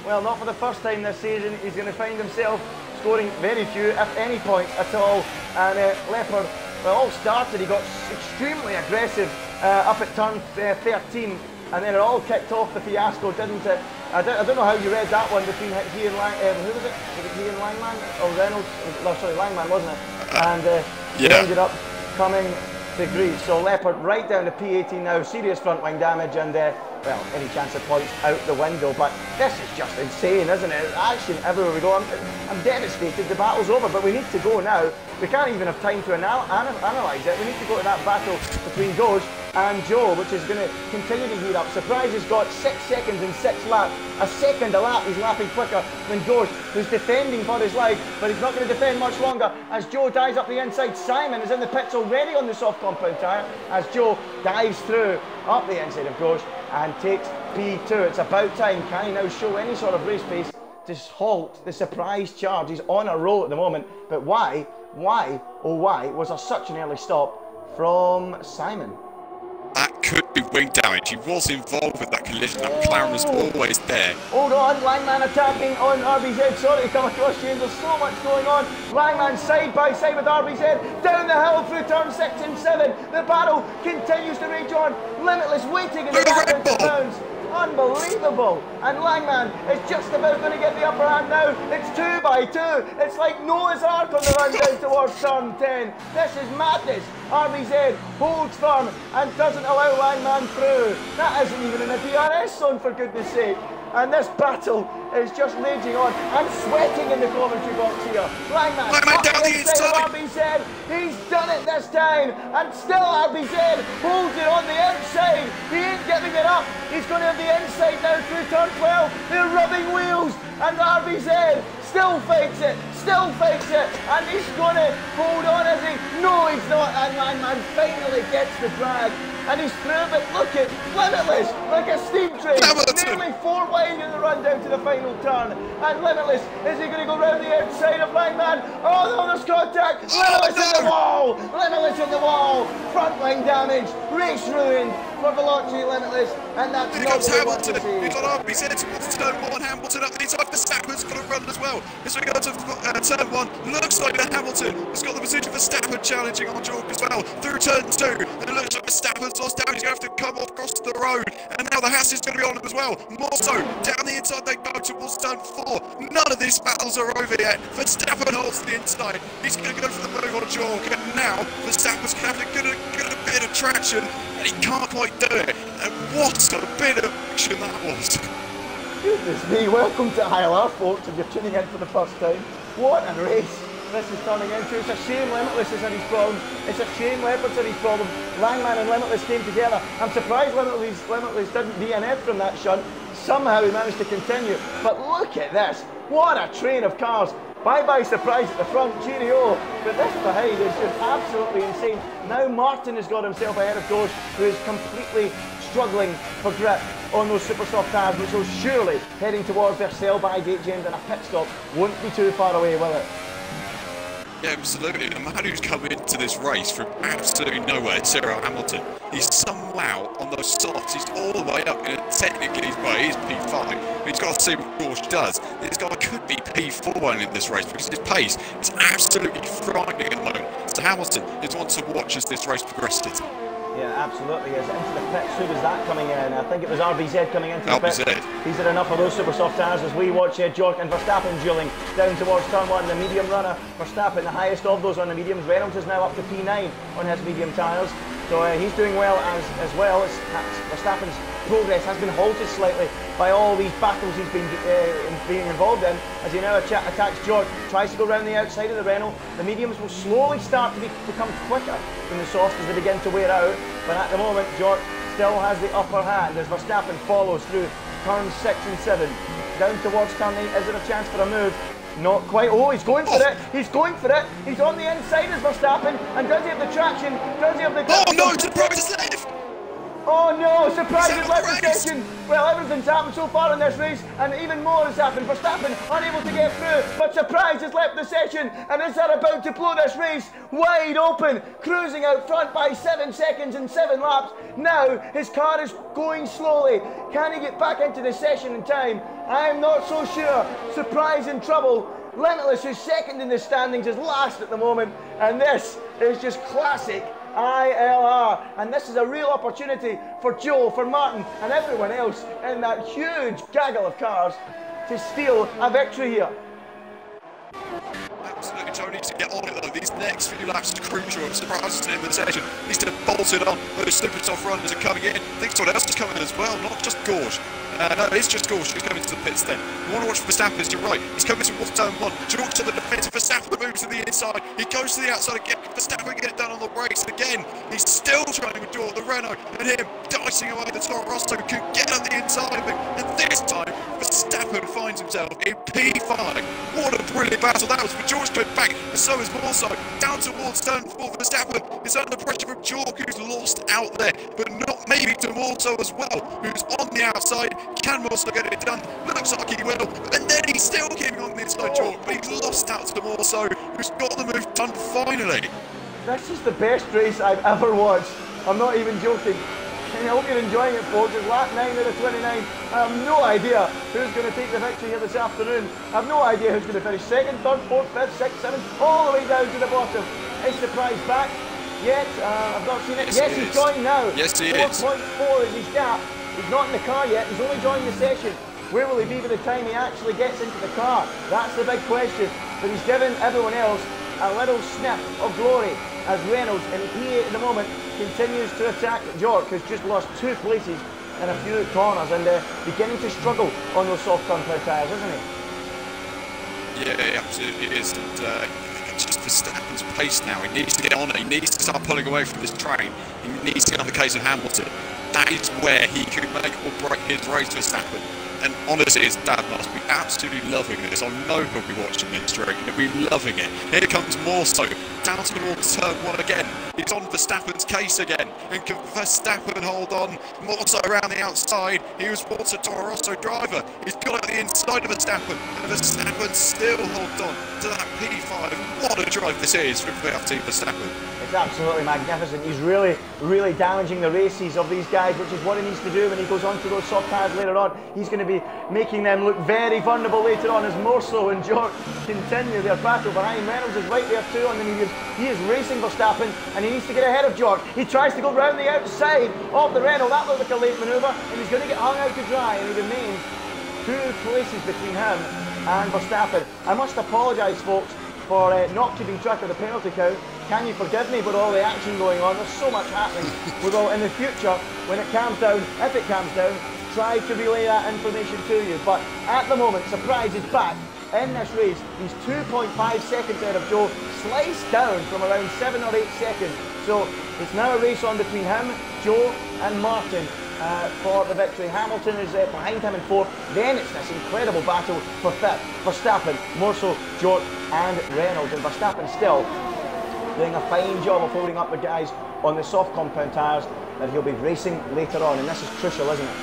well, not for the first time this season. He's going to find himself scoring very few, if any, points at all. And Leopard, well, all started. He got extremely aggressive up at turn 13. And then it all kicked off the fiasco, didn't it? I don't know how you read that one between he and who was it? Was it he and Langman? Or Reynolds? No, sorry, Langman, wasn't it? And he ended up coming to grief. So Leopard right down to P18 now, serious front wing damage, and well, any chance of points out the window. But this is just insane, isn't it? Action everywhere we go. I'm devastated. The battle's over, but we need to go now. We can't even have time to analyse it. We need to go to that battle between Ghosh and Joe, which is going to continue to heat up. Surprise has got 6 seconds in 6 laps. A second a lap, he's lapping quicker than Ghosh, who's defending for his life, but he's not going to defend much longer as Joe dives up the inside. Simon is in the pits already on the soft compound tyre as Joe dives through up the inside of Ghosh and takes P2. It's about time. Can he now show any sort of race pace to halt the surprise charge? He's on a roll at the moment, but why, oh why, was there such an early stop from Simon? That could be wing damage. He was involved with that collision. That McLaren was always there. Hold on, Langman attacking on RBZ. Sorry to come across, James. There's so much going on. Langman side by side with RBZ. Down the hill through turn 6 and 7. The battle continues to rage on. Limitless waiting in the background to bounce. Unbelievable. And Langman is just about going to get the upper hand now. It's 2 by 2. It's like Noah's Ark on the run down towards turn 10. This is madness. RBZ holds firm and doesn't allow Langman through. That isn't even in a DRS zone, for goodness sake. And this battle is just raging on. I'm sweating in the commentary box here. Langman down the inside of RBZ. He's done it this time. And still RBZ holds it on the outside. He ain't giving it up. He's going to have the inside now through turn 12. They're rubbing wheels. And RBZ still fights it. And he's going to hold on, is he? No, he's not. And Langman finally gets the drag. And he's through, but look at Limitless, like a steam train. Nearly 4 wide in the run down to the final turn. And Limitless, is he going to go round the outside of Langman? Oh no, there's contact. Limitless in the wall. Limitless in the wall. Front wing damage. Race ruined for Veloci Limitless. And that's here comes Hamilton. He's got RBZ towards turn 1. Hamilton up the inside. Verstappen's got to run as well. As we go to turn 1, looks like the Hamilton has got the position for Verstappen challenging on Jork as well. Through turn 2, and it looks like Verstappen's lost down. He's going to have to come across the road. And now the Haas is going to be on him as well. More so, down the inside they go towards turn 4. None of these battles are over yet. Verstappen holds the inside. He's going to go for the move on Jork. And now Verstappen's going to have to get a bit of traction. And he can't quite do it. And what a bit of action that was. Goodness me, welcome to ILR, folks, if you're tuning in for the first time. What a race this is turning into. It's a shame Limitless has had his problem. It's a shame Leopard's had his problem. Langman and Limitless came together. I'm surprised Limitless didn't DNF from that shunt. Somehow he managed to continue. But look at this. What a train of cars. Bye-bye surprise at the front, cheerio. But this behind is just absolutely insane. Now Martin has got himself ahead of Doge, who is completely struggling for grip on those super soft tyres, which will surely heading towards their sell-by date, James, and a pit stop won't be too far away, will it? Yeah, absolutely. The man who's come into this race from absolutely nowhere, Cyril Hamilton, he's somehow on those softs, he's all the way up, and technically he's P5, but he's got to see what George does. This guy could be P4 in this race because his pace is absolutely frightening at the moment. So Hamilton is one to watch as this race progresses. Yeah, absolutely. Is into the pits. Who was that coming in? I think it was RVZ coming into the pits. He's had enough of those super soft tyres as we watch Jork and Verstappen dueling down towards turn 1. The medium runner, Verstappen, the highest of those on the mediums. Reynolds is now up to P9 on his medium tyres. So he's doing well as well. Verstappen's progress has been halted slightly by all these battles he's been being involved in. As he now attacks George, tries to go around the outside of the Renault. The mediums will slowly start to become quicker than the softs as they begin to wear out. But at the moment, George still has the upper hand as Verstappen follows through turns 6 and 7. Down towards turn 8, is there a chance for a move? Not quite. Oh, he's going for it. He's going for it. He's on the inside as Verstappen. And does he have the traction? Does he have the... Oh no, surprise is left! Oh no, surprise has left the session. Well, everything's happened so far in this race, and even more has happened. Verstappen unable to get through, but surprise has left the session, and is that about to blow this race wide open, cruising out front by 7 seconds and 7 laps. Now his car is going slowly. Can he get back into the session in time? I'm not so sure. Surprise in trouble. Limitless, who's second in the standings, is last at the moment, and this is just classic ILR, and this is a real opportunity for Joe, for Martin and everyone else in that huge gaggle of cars to steal a victory here. Absolutely, Joe needs to get on it though. These next few laps are crucial. I'm surprised in the session. He's to bolt it on. Those super soft runners are coming in. I think someone else is coming in as well, not just Gorge. No, it's just Gorge who's coming to the pits then. You want to watch Verstappen to your right. He's coming towards turn 1. George to the defence. Verstappen moves to the inside. He goes to the outside again. Verstappen get it done on the brakes again. He's still trying to endure the Renault, and him dicing away the Toro Rosso can get on the inside of him. And this time, Verstappen finds himself in P5. What a brilliant battle that was for George to back, and so is Morso. Down towards turn 4, Verstappen is under pressure from George, who's lost out there, but not maybe to Morso as well, who's on the outside. Can Morso get it done? Looks like he will, and then he's still keeping on the inside George, but he's lost out to Morso, who's got the move done finally. This is the best race I've ever watched. I'm not even joking. And I hope you're enjoying it, folks. It's lap 9 out of 29. I have no idea who's going to take the victory here this afternoon. I have no idea who's going to finish second, third, fourth, fifth, sixth, seventh, all the way down to the bottom. Is Surprise back yet? I've not seen it. Yes, he's joined now. Yes, he is. 4.4 is his gap. He's not in the car yet. He's only joined the session. Where will he be by the time he actually gets into the car? That's the big question. But he's given everyone else a little snip of glory as Reynolds in P8 at the moment continues to attack York, who's just lost 2 places in a few corners and beginning to struggle on those soft turn plough tyres, isn't he? Yeah, he absolutely is. And it's just Verstappen's pace now. He needs to get on it. He needs to start pulling away from this train. He needs to get on the case of Hamilton. That is where he could make or break his race, Verstappen. And honestly, his dad must be absolutely loving this. I know he'll be watching this train. He'll be loving it. Here comes Morso. Down towards turn 1 again. He's on Verstappen's case again. And can Verstappen hold on? Morso around the outside. He was once a Toro Rosso driver. He's got at the inside of Verstappen. And Verstappen still holds on to that P5. What a drive this is from VFT Verstappen. It's absolutely magnificent. He's really, really damaging the races of these guys, which is what he needs to do when he goes on to those soft tyres later on. He's going to be making them look very vulnerable later on as Morso and George continue their battle behind. Reynolds is right there too on the mediums. He is racing Verstappen and he needs to get ahead of George. He tries to go round the outside of the Renault. That looked like a late manoeuvre, and he's going to get hung out to dry, and he remains 2 places between him and Verstappen. I must apologise, folks, for not keeping track of the penalty count. Can you forgive me with all the action going on? There's so much happening. We will, in the future, when it calms down, if it calms down, try to relay that information to you. But at the moment, Surprise is back in this race. He's 2.5 seconds out of Joe, sliced down from around 7 or 8 seconds. So it's now a race on between him, Joe and Martin for the victory. Hamilton is behind him in 4th. Then it's this incredible battle for 5th. Verstappen, more so George and Reynolds. And Verstappen still doing a fine job of holding up the guys on the soft compound tyres that he'll be racing later on. And this is crucial, isn't it?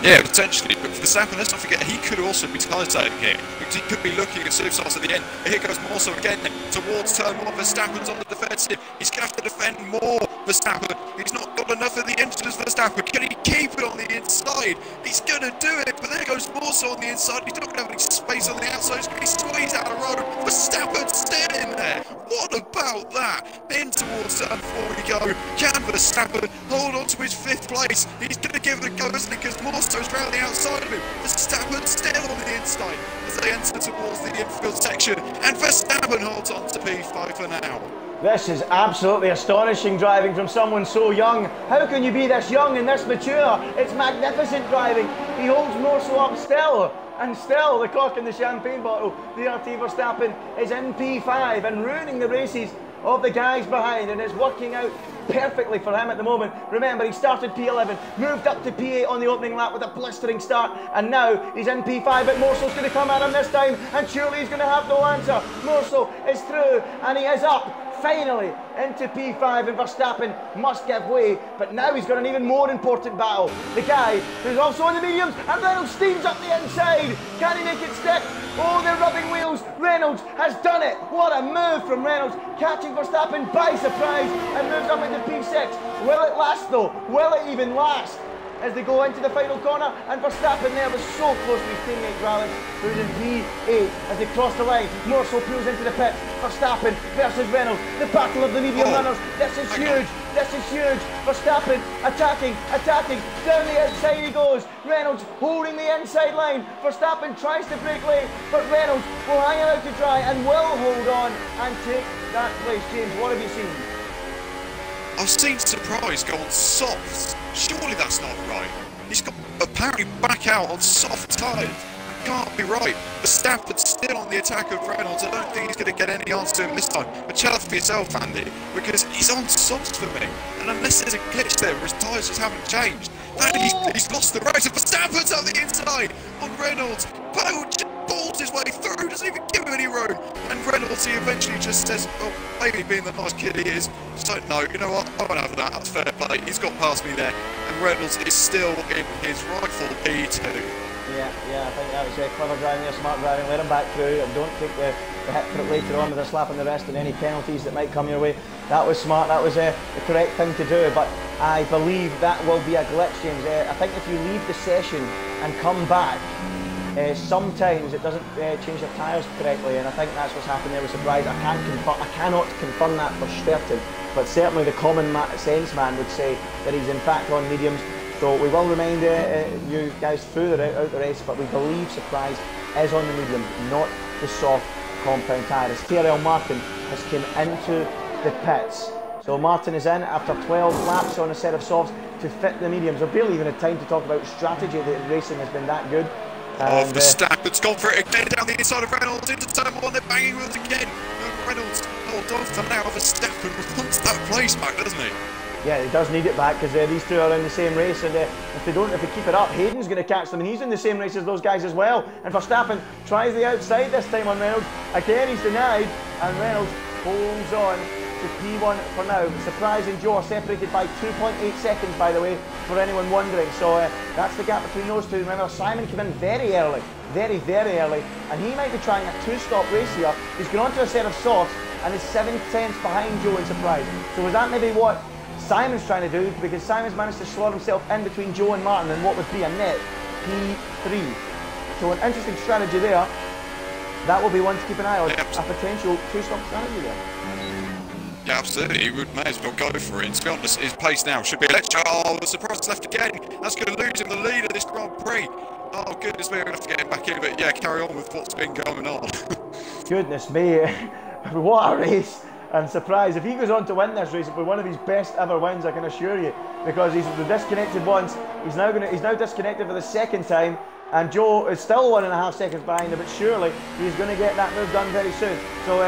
Yeah, potentially, but for Verstappen, let's not forget, he could also be tyre-saving here, because he could be looking at superstars at the end. Here goes Morso again, towards turn 1, Verstappen's on the defensive. He's going to have to defend more, Verstappen. He's not got enough of the engines, Verstappen. Can he keep it on the inside? He's going to do it, but there goes Morso on the inside. He's not going to have any space on the outside. He's going to be squeezed out of the road. Verstappen's still in there. What about that? In towards turn 4 we go. Can Verstappen hold on to his 5th place? He's going to give it a go, isn't he? Because Morso's round the outside of him. Verstappen still on the inside as they enter towards the infield section. And Verstappen holds on to P5 for now. This is absolutely astonishing driving from someone so young. How can you be this young and this mature? It's magnificent driving. He holds Morso up still. And still, the cork in the champagne bottle, DRT Verstappen is in P5 and ruining the races of the guys behind, and it's working out perfectly for him at the moment. Remember, he started P11, moved up to P8 on the opening lap with a blistering start, and now he's in P5, but Morso's going to come at him this time, and surely he's going to have no answer. Morso is through, and he is up finally into P5, and Verstappen must give way, but now he's got an even more important battle. The guy who's also in the mediums, and Reynolds steams up the inside. Can he make it stick? Oh, they're rubbing wheels. Reynolds has done it. What a move from Reynolds, catching Verstappen by surprise and moves up into P6. Will it last though? Will it even last? As they go into the final corner, and Verstappen there was so close to his teammate Gran, who's in P8 as they cross the line. Morso pulls into the pit. Verstappen versus Reynolds, the battle of the medium runners. This is huge. This is huge. Verstappen attacking, down the outside he goes. Reynolds holding the inside line. Verstappen tries to break late, but Reynolds will hang it out to dry and will hold on and take that place. James, what have you seen? I've seen Surprise go on softs. Surely that's not right. He's got apparently back out on soft tyres. Can't be right. Verstappen's still on the attack of Reynolds. I don't think he's going to get any answer to him this time. But tell it for yourself, Andy, because he's on softs for me. And unless there's a glitch there where his tyres just haven't changed, then he's lost the race. And Verstappen's on the inside on Reynolds. Pulls his way through, doesn't even give him any room. And Reynolds, he eventually just says, well, maybe being the nice kid he is, just don't know, you know what, I won't have that, that's fair play. He's got past me there. And Reynolds is still in his rightful P2. Yeah, I think that was clever driving there, smart driving. Let him back through and don't take the hit for it later on with a slap on the wrist and any penalties that might come your way. That was smart, that was the correct thing to do, but I believe that will be a glitch, James. I think if you leave the session and come back, sometimes it doesn't change your tyres correctly, and I think that's what's happened there with Surprise. I cannot confirm that for certain, but certainly the common sense man would say that he's in fact on mediums. So we will remind you guys through out the race, but we believe Surprise is on the medium, not the soft compound tyre. As TRL Martin has come into the pits. So Martin is in after 12 laps on a set of softs to fit the mediums. We've barely even had time to talk about strategy. The racing has been that good. And, Verstappen's gone for it again down the inside of Reynolds into turn 1. They're banging wheels again. And Reynolds holds on for now. Verstappen wants that place back, doesn't he? Yeah, he does need it back because these two are in the same race, and if they keep it up, Hayden's going to catch them, and he's in the same race as those guys as well. And Verstappen tries the outside this time on Reynolds. Again, he's denied, and Reynolds holds on to P1 for now. Surprise and Joe are separated by 2.8 seconds, by the way, for anyone wondering. So that's the gap between those two. Remember, Simon came in very early, very early, and he might be trying a two-stop race here. He's gone onto a set of softs and is 7 tenths behind Joe in Surprise. So was that maybe what Simon's trying to do? Because Simon's managed to slot himself in between Joe and Martin in what would be a net P3. So an interesting strategy there. That will be one to keep an eye on. A potential two-stop strategy there. Yeah, absolutely. He may as well go for it. And to be honest, his pace now should be electric. Oh, the Surprise left again. That's going to lose him the lead of this Grand Prix. Oh, goodness me, we're going to have to get him back in. But yeah, carry on with what's been going on. Goodness me. What a race. And surprise, if he goes on to win this race, it'll be one of his best ever wins, I can assure you, because he's disconnected once. He's now disconnected for the second time, and Joe is still 1.5 seconds behind him, but surely he's going to get that move done very soon. So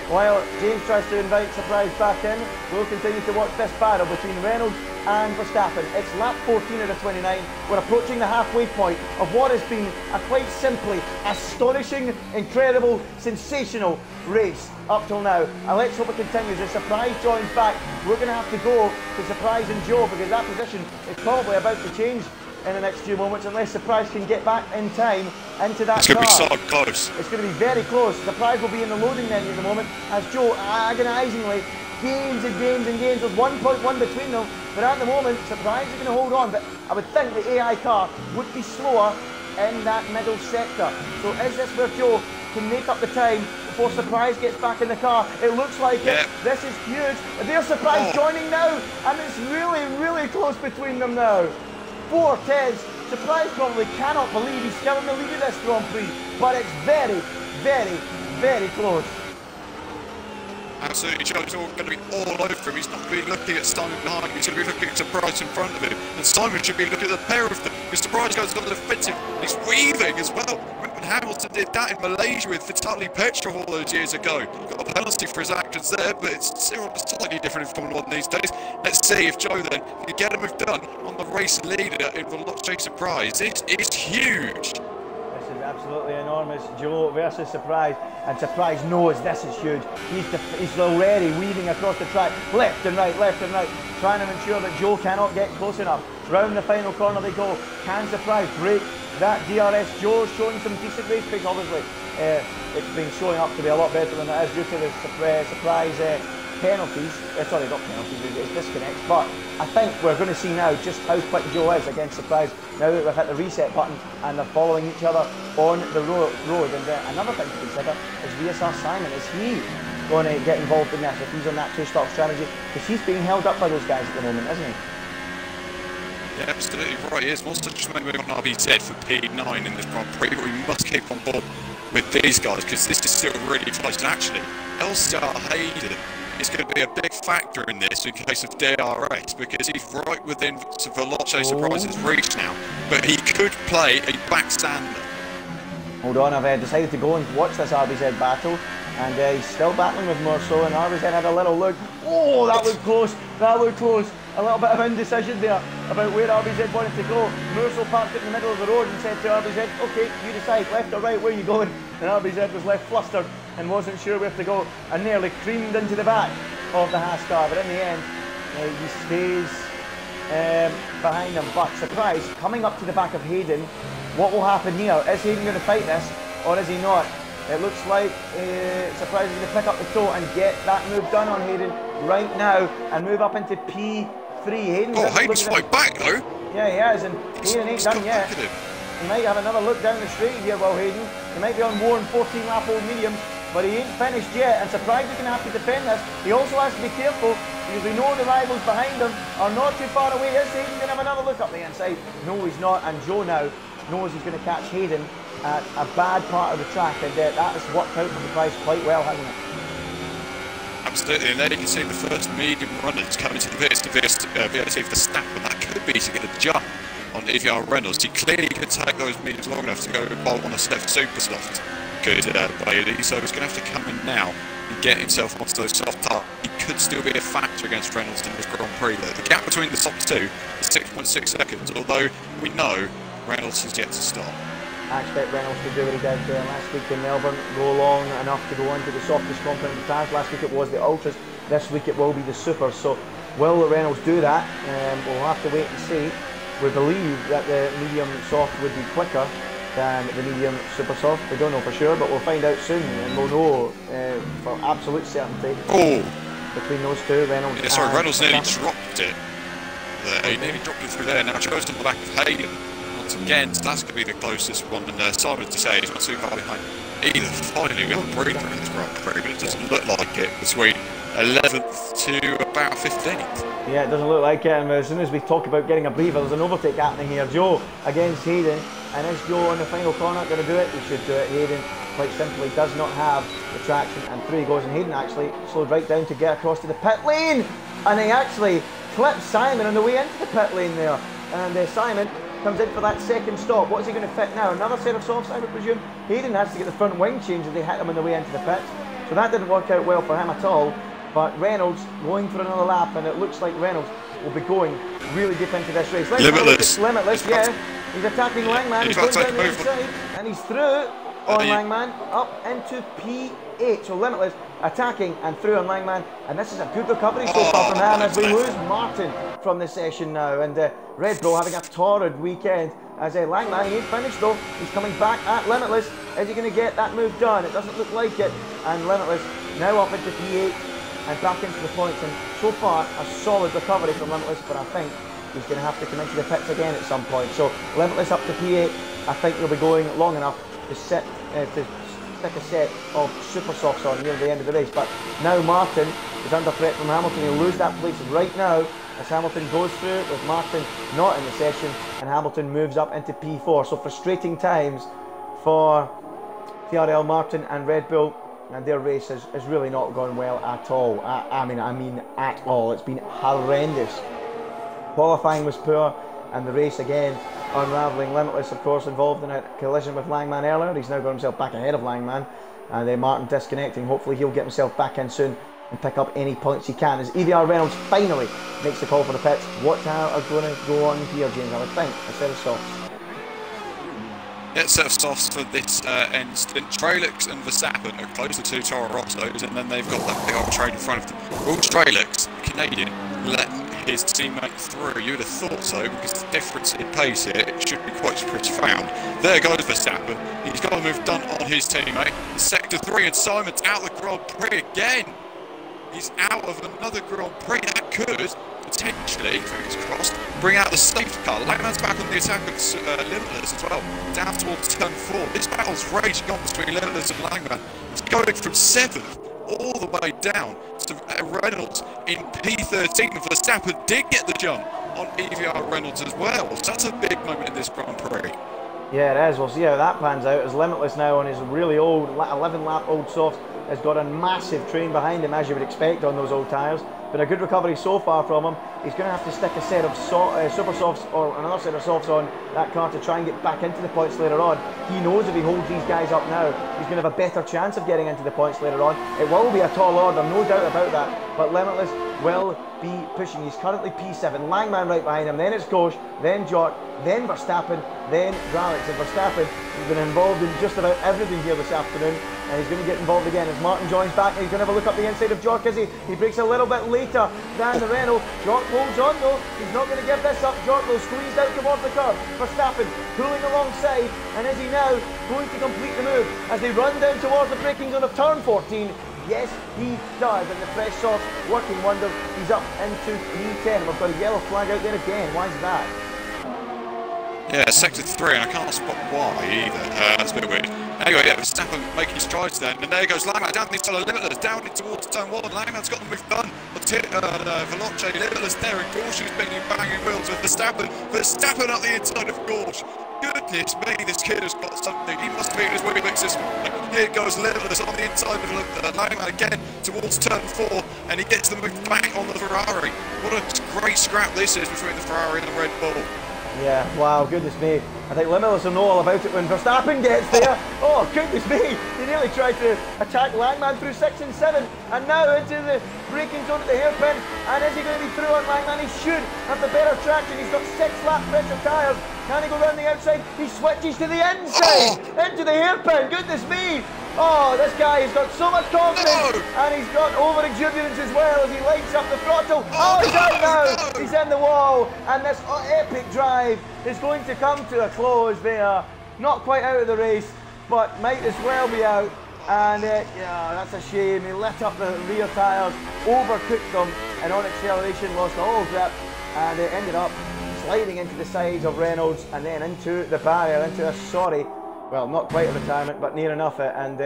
while James tries to invite Surprise back in, we'll continue to watch this battle between Reynolds and Verstappen. It's lap 14 out of 29. We're approaching the halfway point of what has been a quite simply astonishing, incredible, sensational race up till now. And let's hope it continues. As Surprise joins back, we're going to have to go to Surprise and Joe, because that position is probably about to change in the next few moments, unless Surprise can get back in time into that car. It's going to be so close. It's going to be very close. Surprise will be in the loading menu at the moment, as Joe agonisingly gains and gains and gains. There's 1.1 between them, but at the moment Surprise is going to hold on. But I would think the AI car would be slower in that middle sector. So is this where Joe can make up the time before Surprise gets back in the car? It looks like it. This is huge. There's Surprise joining now, and it's really, really close between them now. 4/10. Surprise probably cannot believe he's still in the lead of this Grand Prix, but it's very, very, very close. Absolutely, Joe's all going to be all over him. He's not going to be looking at Simon behind him. He's going to be looking at Surprise in front of him. And Simon should be looking at the pair of them, because Surprise goes on the defensive. He's weaving as well. When Hamilton did that in Malaysia with Vitaly Petrov all those years ago, got a penalty for his actions there, but it's still slightly different in Formula 1 these days. Let's see if Joe then can get a move done on the race leader in Veloce Surprise. It is huge. This is absolutely enormous. Joe versus Surprise, and Surprise knows this is huge. He's already weaving across the track, left and right, trying to ensure that Joe cannot get close enough. Round the final corner they go. Can Surprise break that DRS? Joe's showing some decent race pace, obviously. It's been showing up to be a lot better than it is due to the Surprise penalties. Sorry, not penalties, it's disconnects. But I think we're going to see now just how quick Joe is against Surprise now that we've hit the reset button and they're following each other on the road. And another thing to consider is VSR Simon. Is he going to get involved in this if he's on that two-stop strategy? Because he's being held up by those guys at the moment, isn't he? Yeah, absolutely right. He is. Also, just maybe on RBZ for P9 in this Grand Prix, but we must keep on board with these guys, because this is still really close. And actually, LCR Hayden is going to be a big factor in this in case of DRS, because he's right within Veloce Surprise's reach now, but he could play a backstander. Hold on, I've decided to go and watch this RBZ battle, and he's still battling with Merceau, and RBZ had a little look. Oh, that looked close, that looked close. A little bit of indecision there about where RBZ wanted to go. Merceau parked it in the middle of the road and said to RBZ, okay, you decide, left or right, where are you going? And RBZ was left flustered and wasn't sure where to go, and nearly creamed into the back of the Haas car, but in the end, he stays behind them. But Surprise, coming up to the back of Hayden, what will happen here? Is Hayden going to fight this, or is he not? It looks like Surprise is going to pick up the toe and get that move done on Hayden right now, and move up into P3. Hayden's fight back though. Yeah, he has, and Hayden ain't done yet. He might have another look down the straight here, while Hayden, he might be on more than 14 lap old mediums, but he ain't finished yet, and Surprise is going to have to defend this. He also has to be careful, because we know the rivals behind him are not too far away. Is Hayden going to have another look up the inside? No, he's not, and Joe now knows he's going to catch Hayden at a bad part of the track, and that has worked out for Surprise quite well, hasn't it? Absolutely, and there you can see the first medium runners coming to the pits to VSC Verstappen. That could be to get a jump on ILR Reynolds. He clearly could take those mediums long enough to go bolt on a super soft. Good Bailey, so he's going to have to come in now and get himself onto those soft tires. He could still be a factor against Reynolds in this Grand Prix. The gap between the top two is 6.6 seconds, although we know Reynolds has yet to start. I expect Reynolds to do what he did last week in Melbourne, go long enough to go into the softest compound of tires. Last week it was the Ultras, this week it will be the Supers. So will Reynolds do that? We'll have to wait and see. We believe that the medium soft would be quicker than the medium super soft. We don't know for sure, but we'll find out soon, and we'll know for absolute certainty between those two, Reynolds. Yeah, sorry, Reynolds nearly dropped it. He nearly dropped it through there. Now Joe's on the back of Hayden. Again, so that's going to be the closest one, and Simon to say he's not too far behind either. Finally, we have a breather in this Grand Prix, but it doesn't look like it between 11th to about 15th. Yeah, it doesn't look like it, and as soon as we talk about getting a breather, there's an overtake happening here. Joe against Hayden, and is Joe on the final corner going to do it? He should do it. Hayden quite simply does not have the traction, and through he goes, and Hayden actually slowed right down to get across to the pit lane, and he actually clips Simon on the way into the pit lane there, and Simon comes in for that second stop. What's he going to fit now? Another set of softs, I would presume. Hayden has to get the front wing changed as they hit him on the way into the pits, so that didn't work out well for him at all. But Reynolds going for another lap, and it looks like Reynolds will be going really deep into this race. Limitless, yeah. He's attacking Langman, he's going down the inside, and he's through on Langman, up into P8. So Limitless attacking and through on Langman, and this is a good recovery so far from him as we lose Martin from the session now. And Red Bull having a torrid weekend as Langman, he ain't finished though, he's coming back at Limitless. Is he going to get that move done? It doesn't look like it, and Limitless now up into P8 and back into the points, and so far a solid recovery from Limitless, but I think he's going to have to come into the pits again at some point. So Limitless up to P8, I think he'll be going long enough to stick a set of super softs on near the end of the race. But now Martin is under threat from Hamilton. He'll lose that place right now as Hamilton goes through with Martin not in the session, and Hamilton moves up into P4. So frustrating times for TRL, Martin and Red Bull, and their race has really not gone well at all. I mean at all. It's been horrendous. Qualifying was poor, and the race again unravelling. Limitless, of course, involved in a collision with Langman earlier. He's now got himself back ahead of Langman, and then Martin disconnecting. Hopefully he'll get himself back in soon and pick up any points he can as EVR Reynolds finally makes the call for the pits. What tire are going to go on here, James? I would think a set of softs. Yeah, set of softs for this incident. Trelix and Verstappen are close to Toro Rosso's, and then they've got that big old train in front of them. Will Trelix, Canadian, let his teammate through? You would have thought so, because the difference in pace here, it should be quite profound. There goes Verstappen. He's got a move done on his teammate. Sector 3, and Simon's out of the Grand Prix again. He's out of another Grand Prix. That could potentially, fingers crossed, bring out the safety car. Langman's back on the attack of Limitless as well, down towards turn 4. This battle's raging on between Limitless and Langman. It's going from 7th all the way down to Reynolds in P13. And Verstappen did get the jump on EVR Reynolds as well. So that's a big moment in this Grand Prix. Yeah, it is. We'll see how that pans out as Limitless now on his really old 11 lap old soft has got a massive train behind him, as you would expect on those old tyres. But a good recovery so far from him. He's going to have to stick a set of super softs or another set of softs on that car to try and get back into the points later on. He knows if he holds these guys up now, he's going to have a better chance of getting into the points later on. It will be a tall order, no doubt about that. But Limitless will be pushing. He's currently P7. Langman right behind him. Then it's Ghosh, then Jort, then Verstappen, then Gralix. And Verstappen has been involved in just about everything here this afternoon, and he's going to get involved again as Martin joins back, and he's going to have a look up the inside of Jork, is he? He breaks a little bit later than the Renault. Jork holds on though, he's not going to give this up. Jork will squeezed out towards the curve. Verstappen pulling alongside, and is he now going to complete the move as they run down towards the braking zone of turn 14? Yes, he does, and the fresh soft working wonders. He's up into P10, and we've got a yellow flag out there again. Why is that? Yeah, sector 3, and I can't spot why either. That's a bit weird. Anyway, yeah, Verstappen making strides then, and there goes Langman down the inside of Limitless, down towards turn 1. Langman's got the move done. Veloce, Limitless there, and Gorsh is banging wheels with Verstappen. Verstappen up the inside of Gorsh. Goodness me, this kid has got something. He must be in his wheeling system. Here goes Limitless on the inside of Langman again towards turn 4, and he gets the move back on the Ferrari. What a great scrap this is between the Ferrari and the Red Bull. Yeah, wow, goodness me. I think Limitless will know all about it when Verstappen gets there. Oh, goodness me. He nearly tried to attack Langman through 6 and 7. And now into the braking zone at the hairpin. And is he going to be through on Langman? He should have the better traction. He's got 6 lap pressure tyres. Can he go round the outside? He switches to the inside. Into the hairpin. Goodness me. Oh, this guy has got so much confidence, and he's got over-exuberance as well as he lights up the throttle. Oh, he's out now! He's in the wall, and this epic drive is going to come to a close there. Not quite out of the race, but might as well be out. And yeah, that's a shame. He lit up the rear tyres, overcooked them, and on acceleration lost all grip, and it ended up sliding into the sides of Reynolds and then into the barrier, into a well, not quite a retirement, but near enough it, and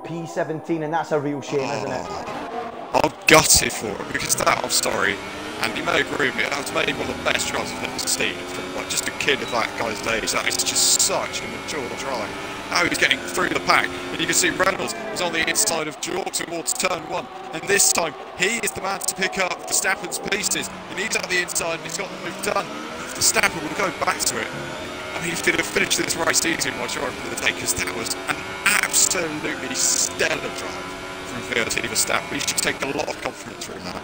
P17, and that's a real shame, isn't it? I'm gutted for it, because that, I'm sorry, And you may agree with me, that was maybe one of the best drives I've ever seen from like just a kid of that guy's age. That is just such a mature drive. Now he's getting through the pack, and you can see Reynolds is on the inside of George towards turn 1, and this time he is the man to pick up Verstappen's pieces, and he's at the inside and he's got the move done. Verstappen will go back to it. I mean, he's going to finish this race easy by driving for the day, because that was an absolutely stellar drive from VRT Verstappen. He should take a lot of confidence from that.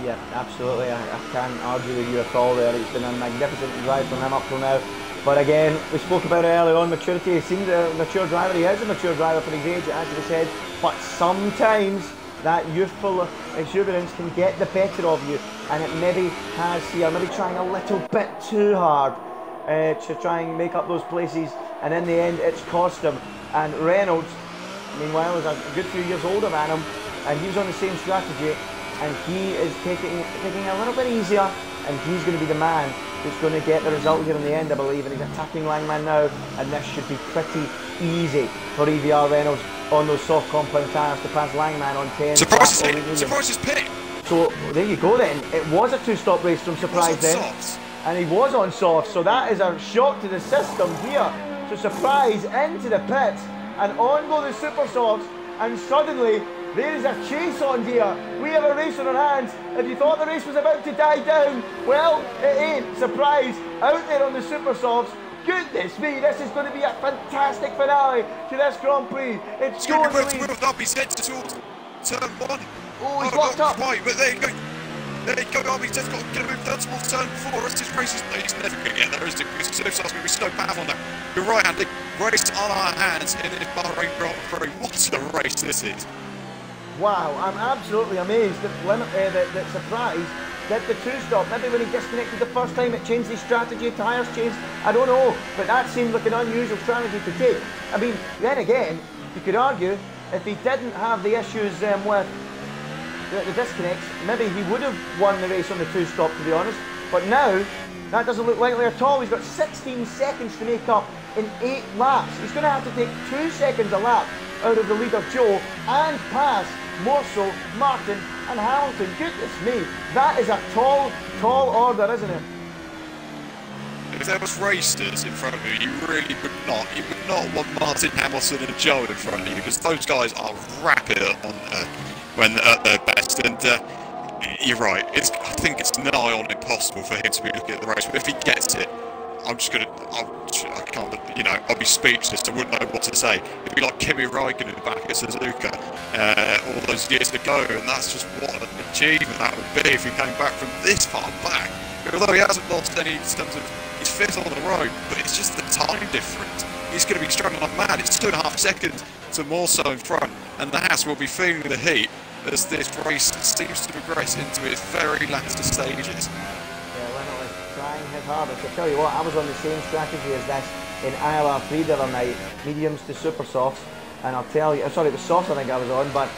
Yeah, absolutely. I can't argue with you at all there. It's been a magnificent drive from him up till now. But again, we spoke about it earlier on, maturity. He seems a mature driver. He is a mature driver for his age, as we said. But sometimes that youthful exuberance can get the better of you. And it maybe has here, maybe trying a little bit too hard to try and make up those places. And in the end, it's cost him. And Reynolds, meanwhile, is a good few years older than him. And he was on the same strategy. And he is taking a little bit easier. And he's going to be the man who's going to get the result here in the end, I believe. And he's attacking Langman now, and this should be pretty easy for EVR Reynolds on those soft compound tyres to pass Langman on 10. Surprise is pit! So there you go then. It was a two-stop race from Surprise then. Softs. And he was on soft, so that is a shock to the system here. So Surprise into the pits, and on go the super softs, and suddenly there is a chase on here. We have a race on our hands. If you thought the race was about to die down, well, it ain't. Surprise, out there on the super softs. Goodness me, this is going to be a fantastic finale to this Grand Prix. It's going to move up. He's headed towards turn 1. Oh, he's locked up. Right, but there you go. There you go. He's just got to move down towards turn 4. The rest of his race he's never going to get there, is it? Because the going to be so powerful now. You're right, Andy. Race on our hands in this Bahrain Grand Prix. What a race this is. Wow, I'm absolutely amazed that Surprise did the two-stop. Maybe when he disconnected the first time it changed his strategy, tyres changed, I don't know. But that seemed like an unusual strategy to take. I mean, then again, you could argue if he didn't have the issues with the disconnects, maybe he would have won the race on the two-stop, to be honest. But now, that doesn't look likely at all. He's got 16 seconds to make up in 8 laps. He's going to have to take 2 seconds a lap out of the leader Joe and pass Morso, Martin and Hamilton. Goodness me, that is a tall order, isn't it? If there was racers in front of you, you really would not. You would not want Martin, Hamilton and Joe in front of you, because those guys are rapid when at their best. And you're right, I think it's nigh on impossible for him to be looking at the race, but if he gets it, I can't, I'll be speechless. I wouldn't know what to say. It'd be like Kimi Räikkönen back at Suzuka all those years ago, and that's just what an achievement that would be if he came back from this far back. Although he hasn't lost any in terms of his fifth on the road, but it's just the time difference. He's going to be struggling like mad. It's 2.5 seconds to Morso in front, and the Haas will be feeling the heat as this race seems to progress into its very latter stages. Trying his hardest. I tell you what, I was on the same strategy as this in ILR3 the other night, mediums to super softs, and I'll tell you, sorry, the softs I think I was on, but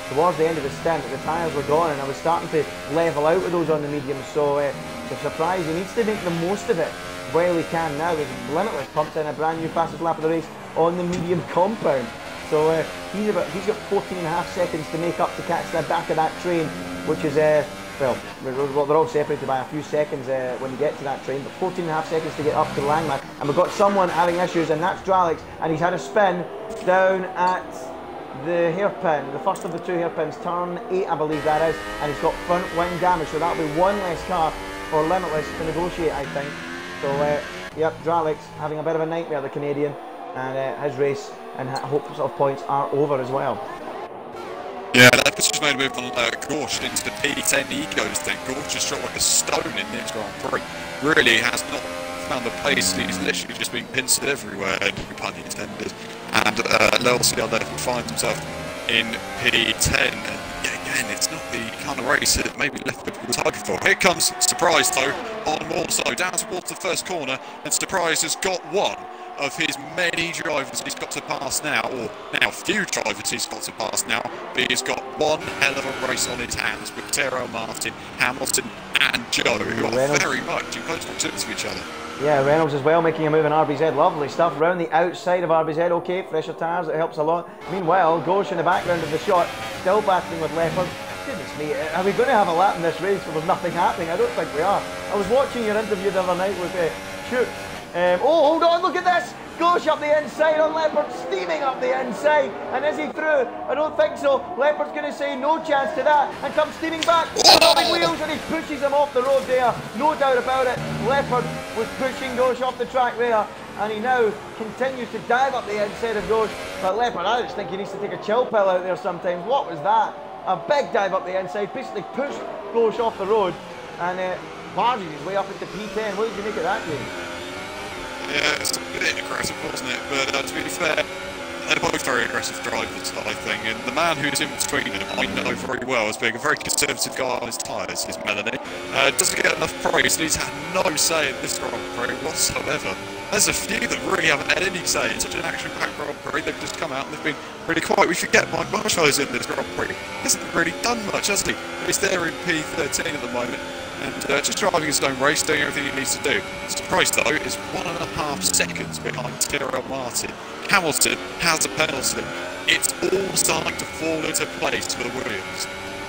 towards the end of the stint, the tyres were gone and I was starting to level out with those on the mediums, so the Surprise, he needs to make the most of it while he can now. There's Limitless pumped in a brand new fastest lap of the race on the medium compound, so he's got 14.5 seconds to make up to catch the back of that train, which is well, they're all separated by a few seconds when you get to that train, but 14.5 seconds to get up to Langman. And we've got someone having issues, and that's Dralix, and he's had a spin down at the hairpin, the first of the 2 hairpins, turn 8 I believe that is, and he's got front wing damage, so that'll be one less car for Limitless to negotiate, I think. So, yep, Dralix having a bit of a nightmare, the Canadian, and his race and hopes of points are over as well. Yeah, that just made a move on Gorsh into the P10. He goes then. Gorsh just dropped like a stone in this Grand Prix. Really has not found the pace. He's literally just been pinched everywhere, no pun intended. And L'LCR therefore finds himself in P10. And yeah, again, it's not the kind of race that maybe left people was hoping for. Here comes Surprise though on Morso down towards the first corner, and Surprise has got one of his many drivers he's got to pass now, or now few drivers he's got to pass now, but he's got one hell of a race on his hands with Tyrrell Martin, Hamilton and Joe, who are very much in close proximity to each other. Yeah, Reynolds as well making a move in RBZ, lovely stuff, round the outside of RBZ, okay, fresher tyres, it helps a lot. Meanwhile, Gorsh in the background of the shot, still battling with Leopard, Goodness me, are we going to have a lap in this race where there's nothing happening? I don't think we are. I was watching your interview the other night with Shoot. Oh, hold on, look at this! Gosh up the inside on Leopard, steaming up the inside. And is he through? I don't think so. Leopard's going to say no chance to that and comes steaming back. Stopping wheels, and he pushes him off the road there. No doubt about it. Leopard was pushing Gosh off the track there. And he now continues to dive up the inside of Gosh. But Leopard, I just think he needs to take a chill pill out there sometimes. What was that? A big dive up the inside, basically pushed Gosh off the road. And barges his way up into P10. What did you make of that, James? Yeah, it's a bit aggressive, wasn't it? But to be fair, they're both very aggressive drivers, I think. And the man who's in between them, I know very well, as being a very conservative guy on his tyres, is Melanie. Doesn't get enough praise, and he's had no say in this Grand Prix whatsoever. There's a few that really haven't had any say in such an action-packed Grand Prix. They've just come out and they've been really quiet. We forget Mike Marshall's in this Grand Prix. He hasn't really done much, has he? He's there in P13 at the moment. And just driving his own race, doing everything he needs to do. Surprise though is 1.5 seconds behind Tyrrell Martin. Hamilton has a penalty. It's all starting to fall into place for the Williams.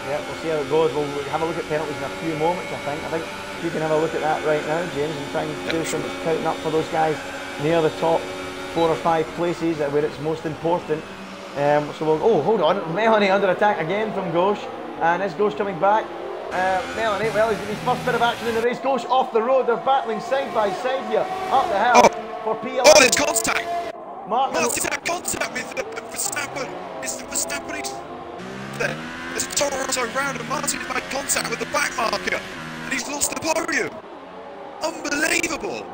Yeah, we'll see how it goes. We'll have a look at penalties in a few moments, I think. I think you can have a look at that right now, James, and try and do some counting up for those guys near the top 4 or 5 places where it's most important. So we'll, oh, hold on, Melanie under attack again from Gosh, and is Gosh coming back? Melanie, well, he's his first bit of action in the race. Gosh off the road, they're battling side by side here, up the hill for P11. Oh, there's contact! Martin's had contact with Verstappen. It's Verstappen, he's there. There's a Toronto round and Martin has made contact with the back marker, and he's lost the podium. Unbelievable!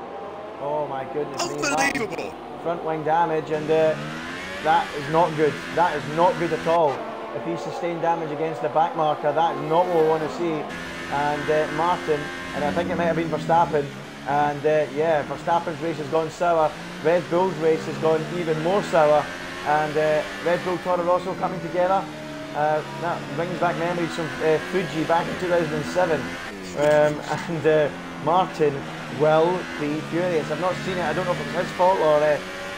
Oh my goodness. Unbelievable! Front wing damage, and that is not good. That is not good at all. If he sustained damage against the back marker, that is not what we want to see. And Martin, and I think it might have been Verstappen, and yeah, Verstappen's race has gone sour. Red Bull's race has gone even more sour, and Red Bull Toro Rosso coming together. That brings back memories from Fuji back in 2007. And Martin will be furious. I've not seen it. I don't know if it's his fault or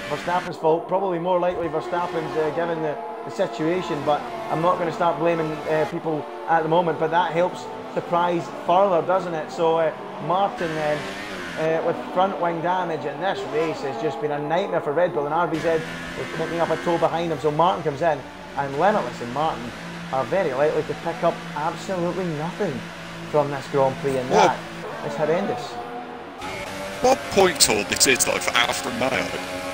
Verstappen's fault. Probably more likely Verstappen's given the situation, but I'm not going to start blaming people at the moment. But that helps surprise further, doesn't it? So Martin then with front wing damage, and this race has just been a nightmare for Red Bull, and RBZ is picking up a toe behind him. So Martin comes in, and Limitless and Martin are very likely to pick up absolutely nothing from this Grand Prix, and that is horrendous. What point all this is though for Alfa Romeo?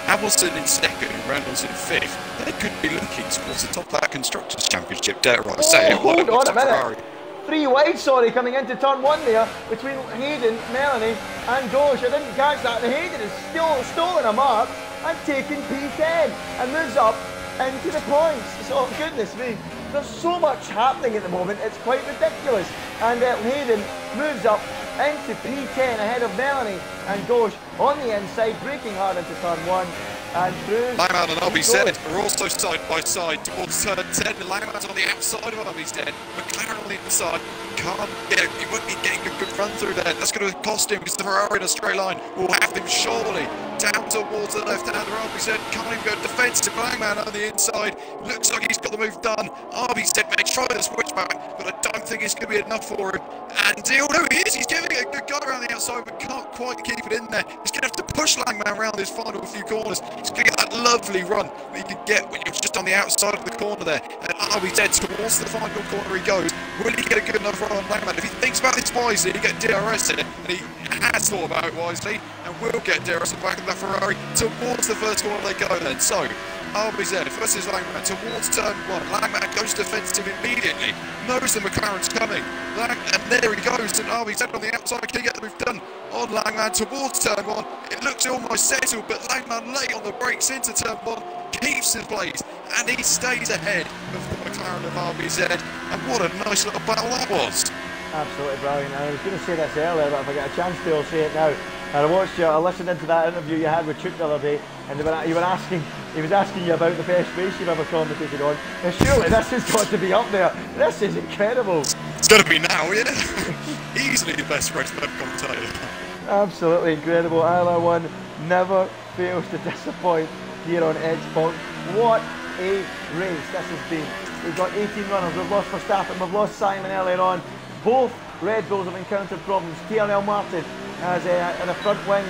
Hamilton in second and Reynolds in fifth. They could be looking towards the top of that Constructors' Championship, dare I say. Hold on a minute. 3 wide, sorry, coming into turn 1 there between Hayden, Melanie and Gosh. I didn't catch that. And Hayden is still stolen a mark and taking P10 and moves up into the points. So goodness me, there's so much happening at the moment, it's quite ridiculous. And Hayden moves up into P10 ahead of Melanie and Gosh on the inside, braking hard into turn 1 and through. Langman and RBZ are also side by side towards turn 10. Langman's on the outside of RBZ. McLaren on the inside. He won't be getting a good run through there. That's going to cost him because the Ferrari in a straight line will have him surely down towards the left-hander. RBZ can't even go defensive. Langman on the inside. Looks like he's got the move done. RBZ may try the switch back, but I don't think it's going to be enough for him. And although he is, he's giving it a good go around the outside, but can't quite keep it in there. He's going to have to push Langman around his final few corners. He's going to get that lovely run that you can get when you're just on the outside of the corner there. And RBZ towards the final corner he goes. Will he get a good enough run on Langman? If he thinks about this wisely, he get DRS in, and he has thought about it wisely, and will get DRS back of that Ferrari towards the first corner they go then. So RBZ versus Langman towards turn 1. Langman goes defensive immediately, knows the McLaren's coming, and there he goes, and RBZ on the outside can get the move done on Langman towards turn 1. It looks almost settled, but Langman late on the brakes into turn 1, keeps his place, and he stays ahead of the McLaren of RBZ, and what a nice little battle that was. Absolutely brilliant. I was going to say this earlier, but if I get a chance to, I'll say it now. And I listened into that interview you had with Chuk the other day, and he was asking you about the best race you've ever commentated on. And surely this has got to be up there. This is incredible. It's got to be now, yeah. Easily the best race I've ever commentated. Absolutely incredible. ILR1 never fails to disappoint here on Xbox. What a race this has been. We've got 18 runners, we've lost Verstappen, we've lost Simon earlier on. Both Red Bulls have encountered problems. TRL Martin has a front wing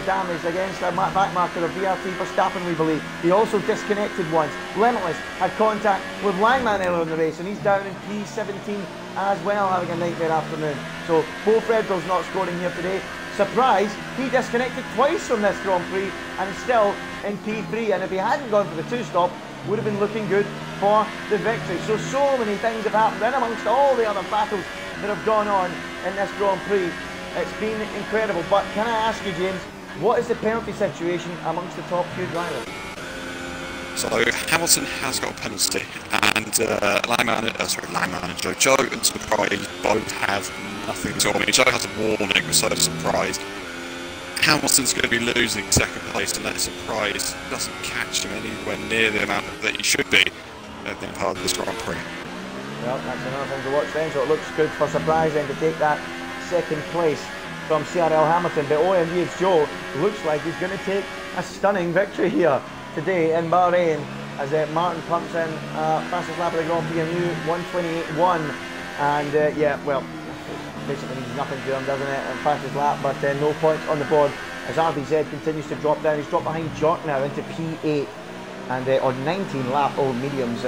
damage against a back marker of VRT Verstappen, we believe. He also disconnected once. Limitless had contact with Langman earlier in the race, and he's down in P17 as well, having a nightmare afternoon. So both Red Bulls not scoring here today. Surprise, he disconnected twice from this Grand Prix and is still in P3, and if he hadn't gone for the two-stop, would have been looking good for the victory. So many things have happened in amongst all the other battles that have gone on in this Grand Prix. It's been incredible, but can I ask you, James, what is the penalty situation amongst the top few drivers? So Hamilton has got a penalty, and Langman and Joe and Surprise both have nothing at all. I mean, Joe has a warning, so surprised. Hamilton's going to be losing second place, and that Surprise doesn't catch him anywhere near the amount that he should be at the part of this Grand Prix. Well, that's another thing to watch then, so it looks good for Surprise then to take that second place from CRL Hamilton, but OMG, it's Joe. Looks like he's going to take a stunning victory here today in Bahrain as Martin pumps in fastest lap of the Grand Prix, a new 1:28.1, and yeah, well, basically means nothing to him, doesn't it? Fastest lap, but no points on the board as RBZ continues to drop down. He's dropped behind Jork now into P8, and on 19 lap old mediums.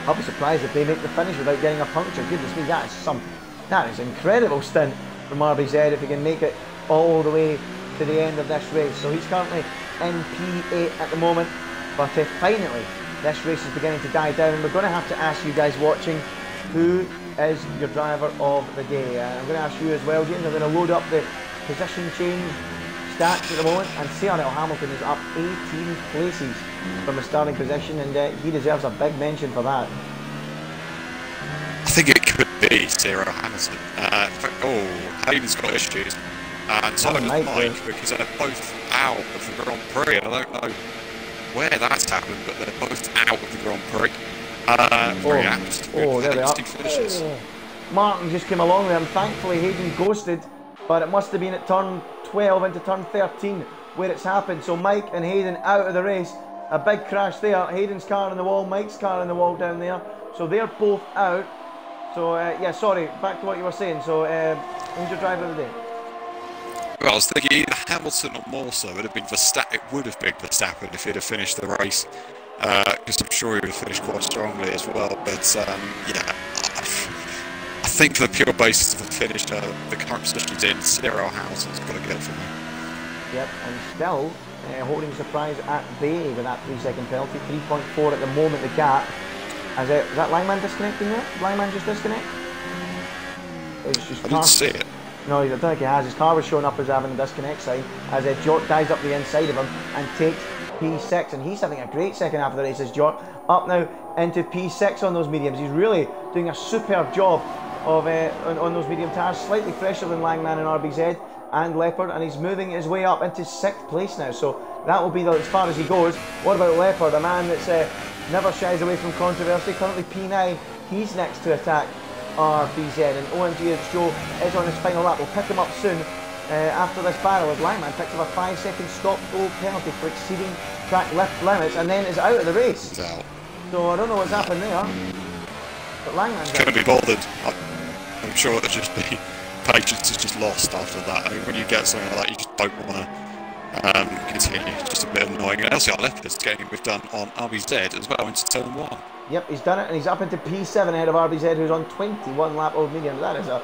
I'll be surprised if they make the finish without getting a puncture. Goodness me, that is incredible stint from RBZ if he can make it all the way to the end of this race. So he's currently in P8 at the moment, but finally this race is beginning to die down, and we're going to have to ask you guys watching, who is your driver of the day? I'm going to ask you as well, James. I'm going to load up the position change stats at the moment, and CRL Hamilton is up 18 places from the starting position, and he deserves a big mention for that. I think it could be CRL Hamilton. Hayden's got issues, and so does Mike, because they're both out of the Grand Prix, and I don't know where that's happened, but they're both out of the Grand Prix. Very apt. There they are. Martin just came along there, and thankfully Hayden ghosted, but it must have been at turn 12 into turn 13 where it's happened. So Mike and Hayden out of the race. A big crash there. Hayden's car in the wall, Mike's car in the wall down there. So they're both out. So yeah, sorry, back to what you were saying. So who's your driver of the day? Well, I was thinking either Hamilton or more so. It would have been Verstappen if he'd have finished the race. Because I'm sure he would have finished quite strongly as well. But yeah, I think for the pure basis of the finish, the current position he's in, CRL Hamilton's got to get it for me. Yep, and still holding Surprise at bay with that 3-second penalty. 3.4 at the moment, the gap. Is that Langman disconnecting there? Langman just disconnect? I didn't see it. No, I don't think he has. His car was showing up as having a disconnect sign as Jork dives up the inside of him and takes P6, and he's having a great second half of the race as Jork up now into P6 on those mediums. He's really doing a superb job of on those medium tires, slightly fresher than Langman and RBZ and Leopard, and he's moving his way up into 6th place now, so that will be as far as he goes. What about Leopard, a man that's never shies away from controversy, currently P9, he's next to attack RBZ, and OMG it's Joe is on his final lap. We'll pick him up soon after this battle as Langman picks up a 5-second stop-go penalty for exceeding track lift limits and then is out of the race. He's out. So I don't know what's happened there, but Langman's couldn't be bothered. I'm sure it'll just be patience is just lost after that. I mean, when you get something like that, you just don't want to continue. It's just a bit annoying. And LCR Leopard's getting we've done on RBZ as well into turn 1. Yep, he's done it, and he's up into P7 ahead of RBZ, who's on 21 lap old medium. That is a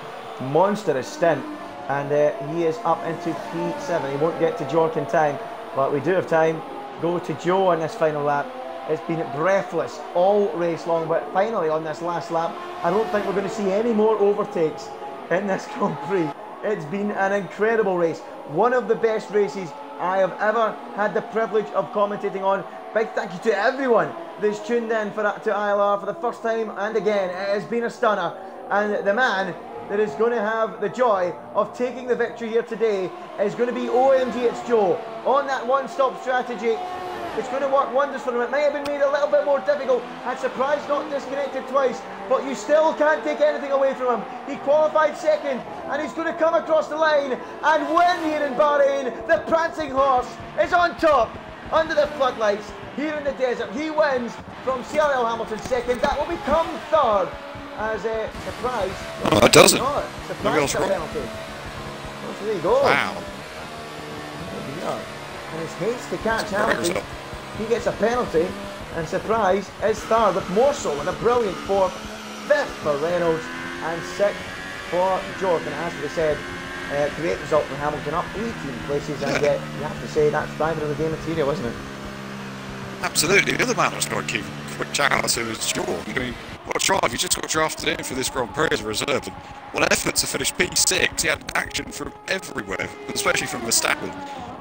monstrous stint, and he is up into P7. He won't get to Jork in time, but we do have time. Go to Joe on this final lap. It's been breathless all race long, but finally on this last lap, I don't think we're going to see any more overtakes in this Grand Prix. It's been an incredible race. One of the best races I have ever had the privilege of commentating on. Big thank you to everyone that's tuned in to ILR for the first time and again. It has been a stunner, and the man that is going to have the joy of taking the victory here today is going to be OMG It's Joe on that one-stop strategy. It's going to work wonders for him. It may have been made a little bit more difficult. Had Surprise not disconnected twice, but you still can't take anything away from him. He qualified second, and he's going to come across the line and win here in Bahrain. The prancing horse is on top. under the floodlights, here in the desert. He wins from CRL Hamilton second. That will become third as a surprise. Oh, it doesn't. Surprise penalty. Well, so there you go. Wow. And his haste to catch Hamilton. He gets a penalty, and surprise is third with Morsel with a brilliant fourth, fifth for Reynolds, and sixth for Jordan. As we said, great result for Hamilton, up 18 places, and you have to say that's driver of the day material, isn't it? Absolutely. The other man I was going to keep a quick shout out to is Jordan. I mean, what a drive. He just got drafted in for this Grand Prix as a reserve, and what an effort to finish P6. He had action from everywhere, especially from Verstappen.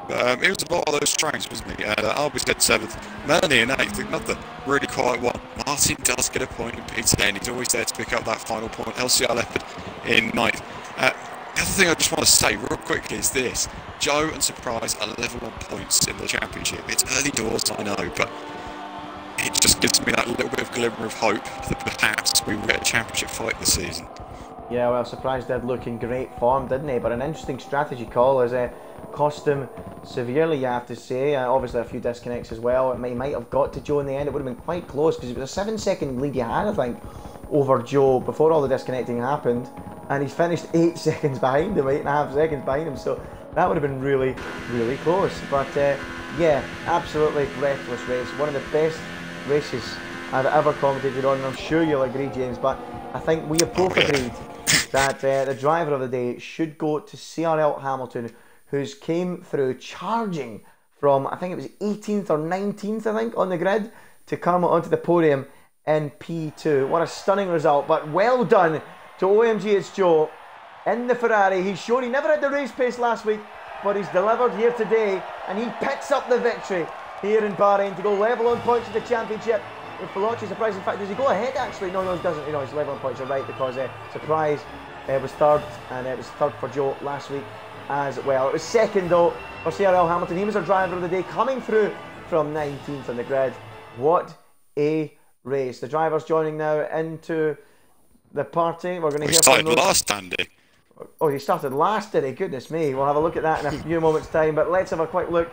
He was a lot of those trains, wasn't he? Albie said 7th, Melanie in 8th, another really quiet one. Martin does get a point in P10, he's always there to pick up that final point. LCR Leopard in 9th. The other thing I just want to say real quickly is this. Joe and Surprise are level on points in the championship. It's early doors, I know, but it just gives me that little bit of glimmer of hope that perhaps we will get a championship fight this season. Yeah, well, Surprise did look in great form, didn't he? But an interesting strategy call as cost him severely, you have to say. Obviously a few disconnects as well. It might have got to Joe in the end. It would have been quite close because it was a 7-second lead you had, I think, over Joe before all the disconnecting happened, and he's finished 8 seconds behind him, 8.5 seconds behind him, so that would have been really, really close. But yeah, absolutely breathless race. One of the best races I've ever commentated on, and I'm sure you'll agree, James, but I think we have both agreed that the driver of the day should go to CRL Hamilton, who's came through charging from, I think it was 18th or 19th, I think, on the grid, to come onto the podium in P2. What a stunning result, but well done to OMG It's Joe in the Ferrari. He's shown he never had the race pace last week, but he's delivered here today, and he picks up the victory here in Bahrain to go level on points in the championship with Veloci. Surprise, in fact, does he go ahead actually? No, he doesn't. He's level on points, you're right, because Surprise was third, and it was third for Joe last week as well. It was second though for CRL Hamilton. He was our driver of the day, coming through from 19th on the grid. What a race. The drivers joining now into the party. We're going to hear from started last, Andy. Oh, he started last, did he? Goodness me. We'll have a look at that in a few moments' time, but let's have a quick look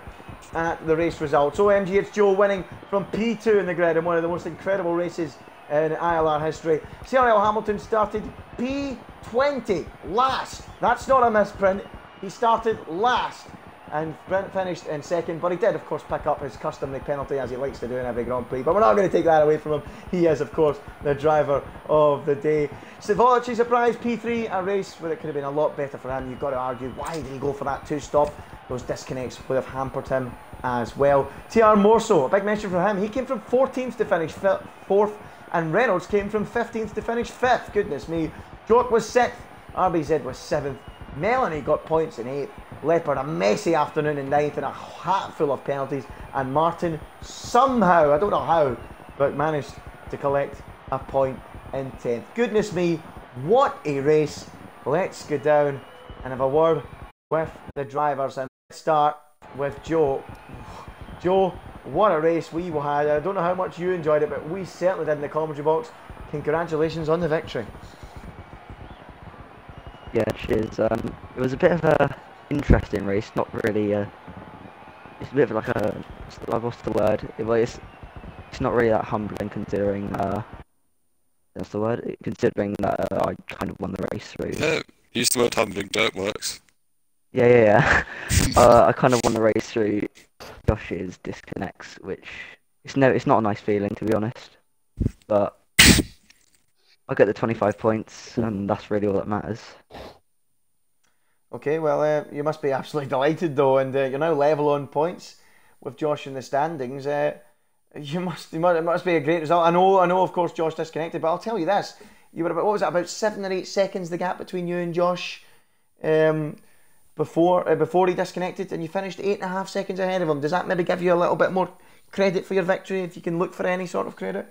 at the race results. OMG It's Joe winning from P2 in the grid in one of the most incredible races in ILR history. CRL Hamilton started P20 last. That's not a misprint. He started last and finished in second, but he did of course pick up his customary penalty, as he likes to do in every Grand Prix, but we're not going to take that away from him. He is of course the driver of the day. Savology Surprise P3, a race where it could have been a lot better for him. You've got to argue, why did he go for that 2-stop? Those disconnects would have hampered him as well. TR Morso, a big mention for him. He came from 14th to finish 4th, and Reynolds came from 15th to finish 5th. Goodness me. Jork was 6th, RBZ was 7th. Melanie got points in 8th, Leopard a messy afternoon in 9th and a hat full of penalties, and Martin somehow, I don't know how, but managed to collect a point in 10th. Goodness me, what a race. Let's go down and have a word with the drivers, and let's start with Joe. Joe, what a race we had. I don't know how much you enjoyed it, but we certainly did in the commentary box. Congratulations on the victory. Yeah, cheers. It was a bit of a interesting race. Not really. It's a bit of like a. I've lost the word. It's not really that humbling considering. That's the word. Considering that I kind of won the race through. Yeah, use the word humbling. Dirt works. Yeah. I kind of won the race through Josh's disconnects, which it's not a nice feeling, to be honest. But I get the 25 points, and that's really all that matters. Okay, well, you must be absolutely delighted though, and you're now level on points with Josh in the standings. It must be a great result. I know, of course, Josh disconnected, but I'll tell you this: you were about 7 or 8 seconds the gap between you and Josh before he disconnected, and you finished 8.5 seconds ahead of him. Does that maybe give you a little bit more credit for your victory, if you can look for any sort of credit?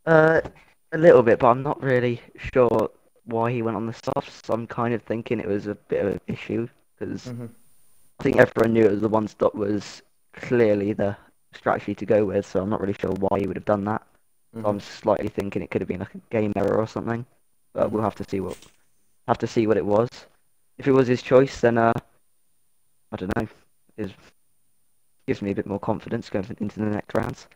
A little bit, but I'm not really sure why he went on the softs. I'm kind of thinking it was a bit of an issue because I think everyone knew it was the one stop was clearly the strategy to go with, so I'm not really sure why he would have done that. So I'm slightly thinking it could have been like a game error or something, but we'll have to see what it was. If it was his choice, then I don't know. gives me a bit more confidence going into the next rounds.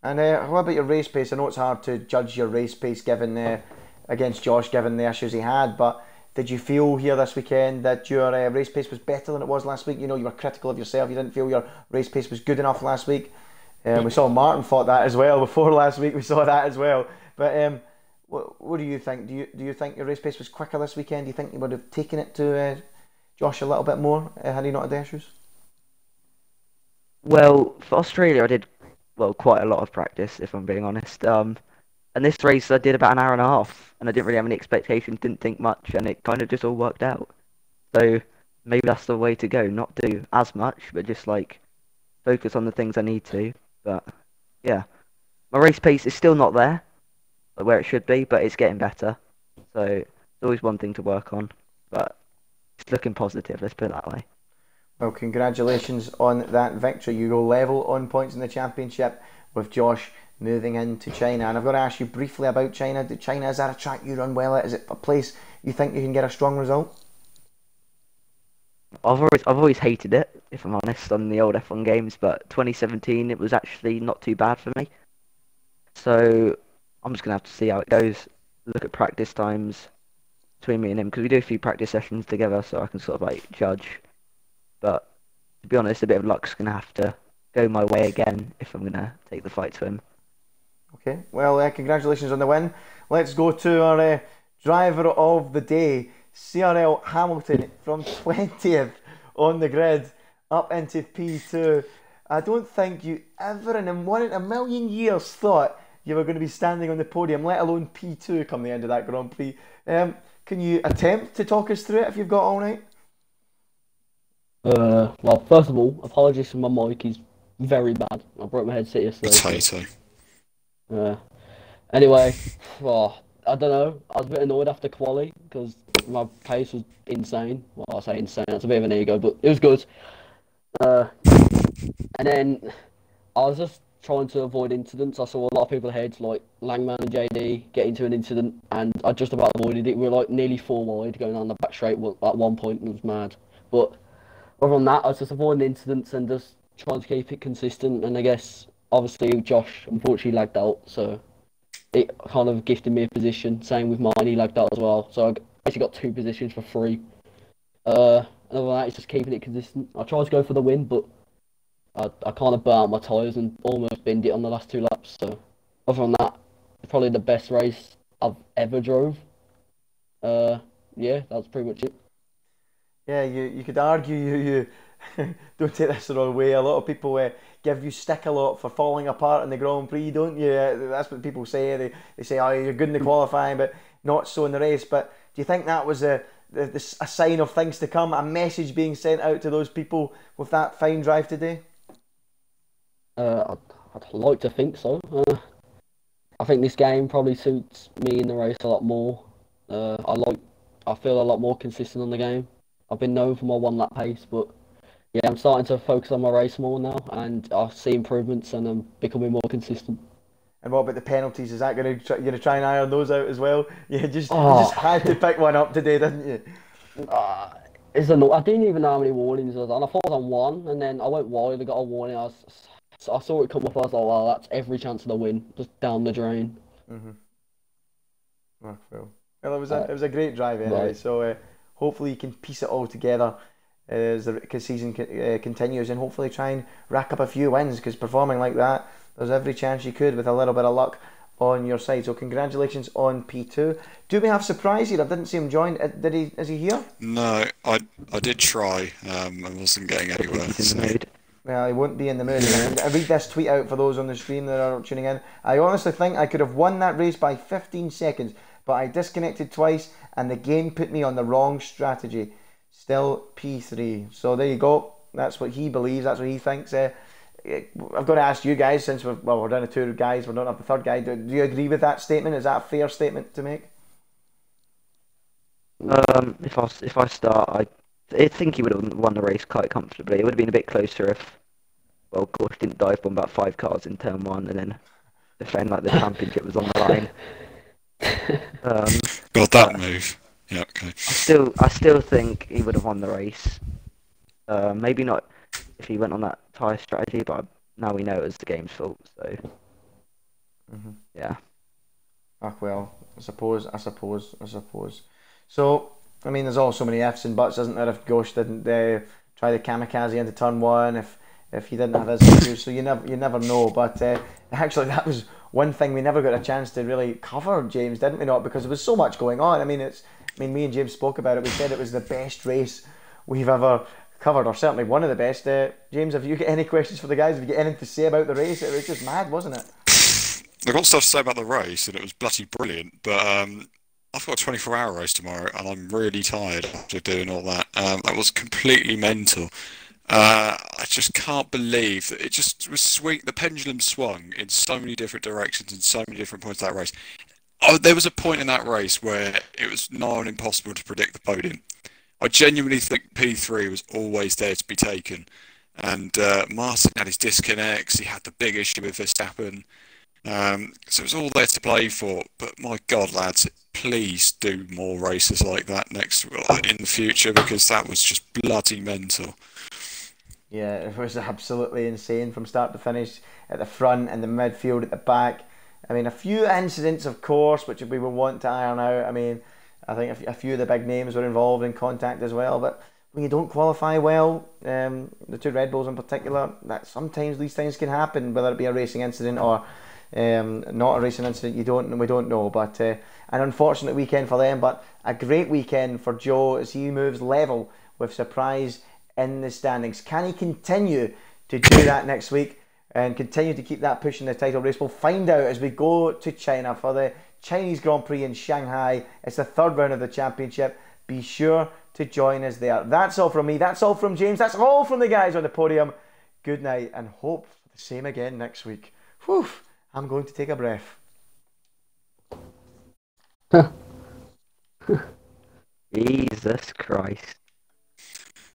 And how about your race pace? I know it's hard to judge your race pace given against Josh, given the issues he had, but did you feel here this weekend that your race pace was better than it was last week? You know, you were critical of yourself. You didn't feel your race pace was good enough last week. We saw Martin fought that as well before last week. We saw that as well. But what do you think? Do you think your race pace was quicker this weekend? Do you think you would have taken it to Josh a little bit more had he not had the issues? Well, for Australia, I did quite a lot of practice, if I'm being honest. And this race I did about an hour and a half, and I didn't really have any expectations, didn't think much, and it kind of just all worked out. So maybe that's the way to go, not do as much, but just like focus on the things I need to. But yeah, my race pace is still not there, like where it should be, but it's getting better. So it's always one thing to work on, but it's looking positive, let's put it that way. Well, congratulations on that victory. You go level on points in the championship with Josh moving into China. And I've got to ask you briefly about China. China, is that a track you run well at? Is it a place you think you can get a strong result? I've always hated it, if I'm honest, on the old F1 games, but 2017 it was actually not too bad for me. So I'm just gonna have to see how it goes. Look at practice times between me and him, because we do a few practice sessions together, so I can sort of like judge. But to be honest, a bit of luck's gonna have to go my way again if I'm gonna take the fight to him. Okay, well, congratulations on the win. Let's go to our driver of the day, CRL Hamilton, from 20th on the grid up into P2. I don't think you ever in a million years thought you were going to be standing on the podium, let alone P2 come the end of that Grand Prix. Can you attempt to talk us through it if you've got all night? Well, first of all, apologies for my mic. He's very bad. I broke my headset yesterday. Potato. Anyway, I don't know. I was a bit annoyed after quali because my pace was insane. Well, I say insane. That's a bit of an ego, but it was good. And then I was just trying to avoid incidents. I saw a lot of people ahead, like Langman and JD, get into an incident, and I just about avoided it. We were like nearly 4 wide going on the back straight at one point, and it was mad. But other than that, I was just avoiding incidents and just trying to keep it consistent. And I guess, obviously, Josh unfortunately lagged out, so it kind of gifted me a position. Same with mine, he lagged out as well. So I actually got 2 positions for free. Other than that, it's just keeping it consistent. I tried to go for the win, but I kind of burnt out my tyres and almost binned it on the last 2 laps. So other than that, it's probably the best race I've ever drove. Yeah, that's pretty much it. Yeah, you could argue you don't take this the wrong way. A lot of people give you stick a lot for falling apart in the Grand Prix, don't you? That's what people say. They say, oh, you're good in the qualifying, but not so in the race. But do you think that was a sign of things to come, a message being sent out to those people with that fine drive today? I'd like to think so. I think this game probably suits me in the race a lot more. I feel a lot more consistent on the game. I've been known for my 1 lap pace, but yeah, I'm starting to focus on my race more now, and I see improvements, and I'm becoming more consistent. And what about the penalties? Is that going to try and iron those out as well? You just had to pick one up today, didn't you? I didn't even know how many warnings I was on. I thought I was on 1, and then I went wide. I got a warning. I saw it come up. I was like, "Wow, that's every chance of the win, just down the drain." Oh, well, it was a great drive anyway. Right. So hopefully you can piece it all together as the season continues, and hopefully try and rack up a few wins, because performing like that, there's every chance you could with a little bit of luck on your side. So congratulations on P2. Do we have surprise here? I didn't see him join. Is he here? No, I did try. I wasn't getting anywhere. So. Well, he won't be in the mood. I read this tweet out for those on the stream that are tuning in. I honestly think I could have won that race by 15 seconds, but I disconnected twice and the game put me on the wrong strategy. Still P3. So there you go. That's what he believes. That's what he thinks. I've got to ask you guys, since we're down to 2 guys, we don't have the 3rd guy. Do you agree with that statement? Is that a fair statement to make? If I start, I think he would have won the race quite comfortably. It would have been a bit closer if, Gorsh didn't dive bomb about 5 cars in turn 1, and then defend like the championship was on the line. Got that move. Yeah, okay. I still think he would have won the race. Maybe not if he went on that tyre strategy, but now we know it was the game's fault. So yeah. Ah, well, I suppose. So, I mean, there's all so many ifs and buts, isn't there? If Gosh didn't try the kamikaze into turn one, if he didn't have his issues, so you never know. But actually, that was one thing we never got a chance to really cover, James, didn't we not? Because there was so much going on. I mean, me and James spoke about it. We said it was the best race we've ever covered, or certainly one of the best. James, have you got any questions for the guys? Have you got anything to say about the race? It was just mad, wasn't it? I've got stuff to say about the race, and it was bloody brilliant. But I've got a 24-hour race tomorrow, and I'm really tired after doing all that. That was completely mental. I just can't believe that it just was swing. The pendulum swung in so many different directions in so many different points of that race. Oh, there was a point in that race where it was nigh on impossible to predict the podium. I genuinely think P3 was always there to be taken. And Martin had his disconnects. He had the big issue with Verstappen. So it was all there to play for. But my God, lads, please do more races like that in the future, because that was just bloody mental. Yeah, it was absolutely insane from start to finish, at the front and the midfield, at the back. I mean, a few incidents, of course, which we will want to iron out. I mean, I think a few of the big names were involved in contact as well. But when you don't qualify well, the two Red Bulls in particular, that sometimes these things can happen, whether it be a racing incident or not a racing incident. We don't know. But an unfortunate weekend for them, but a great weekend for Joe as he moves level with Surprise in the standings. Can he continue to do that next week and continue to keep that push in the title race? We'll find out as we go to China for the Chinese Grand Prix in Shanghai. It's the third round of the championship. Be sure to join us there. That's all from me. That's all from James. That's all from the guys on the podium. Good night, and hope for the same again next week. Whew, I'm going to take a breath. Jesus Christ.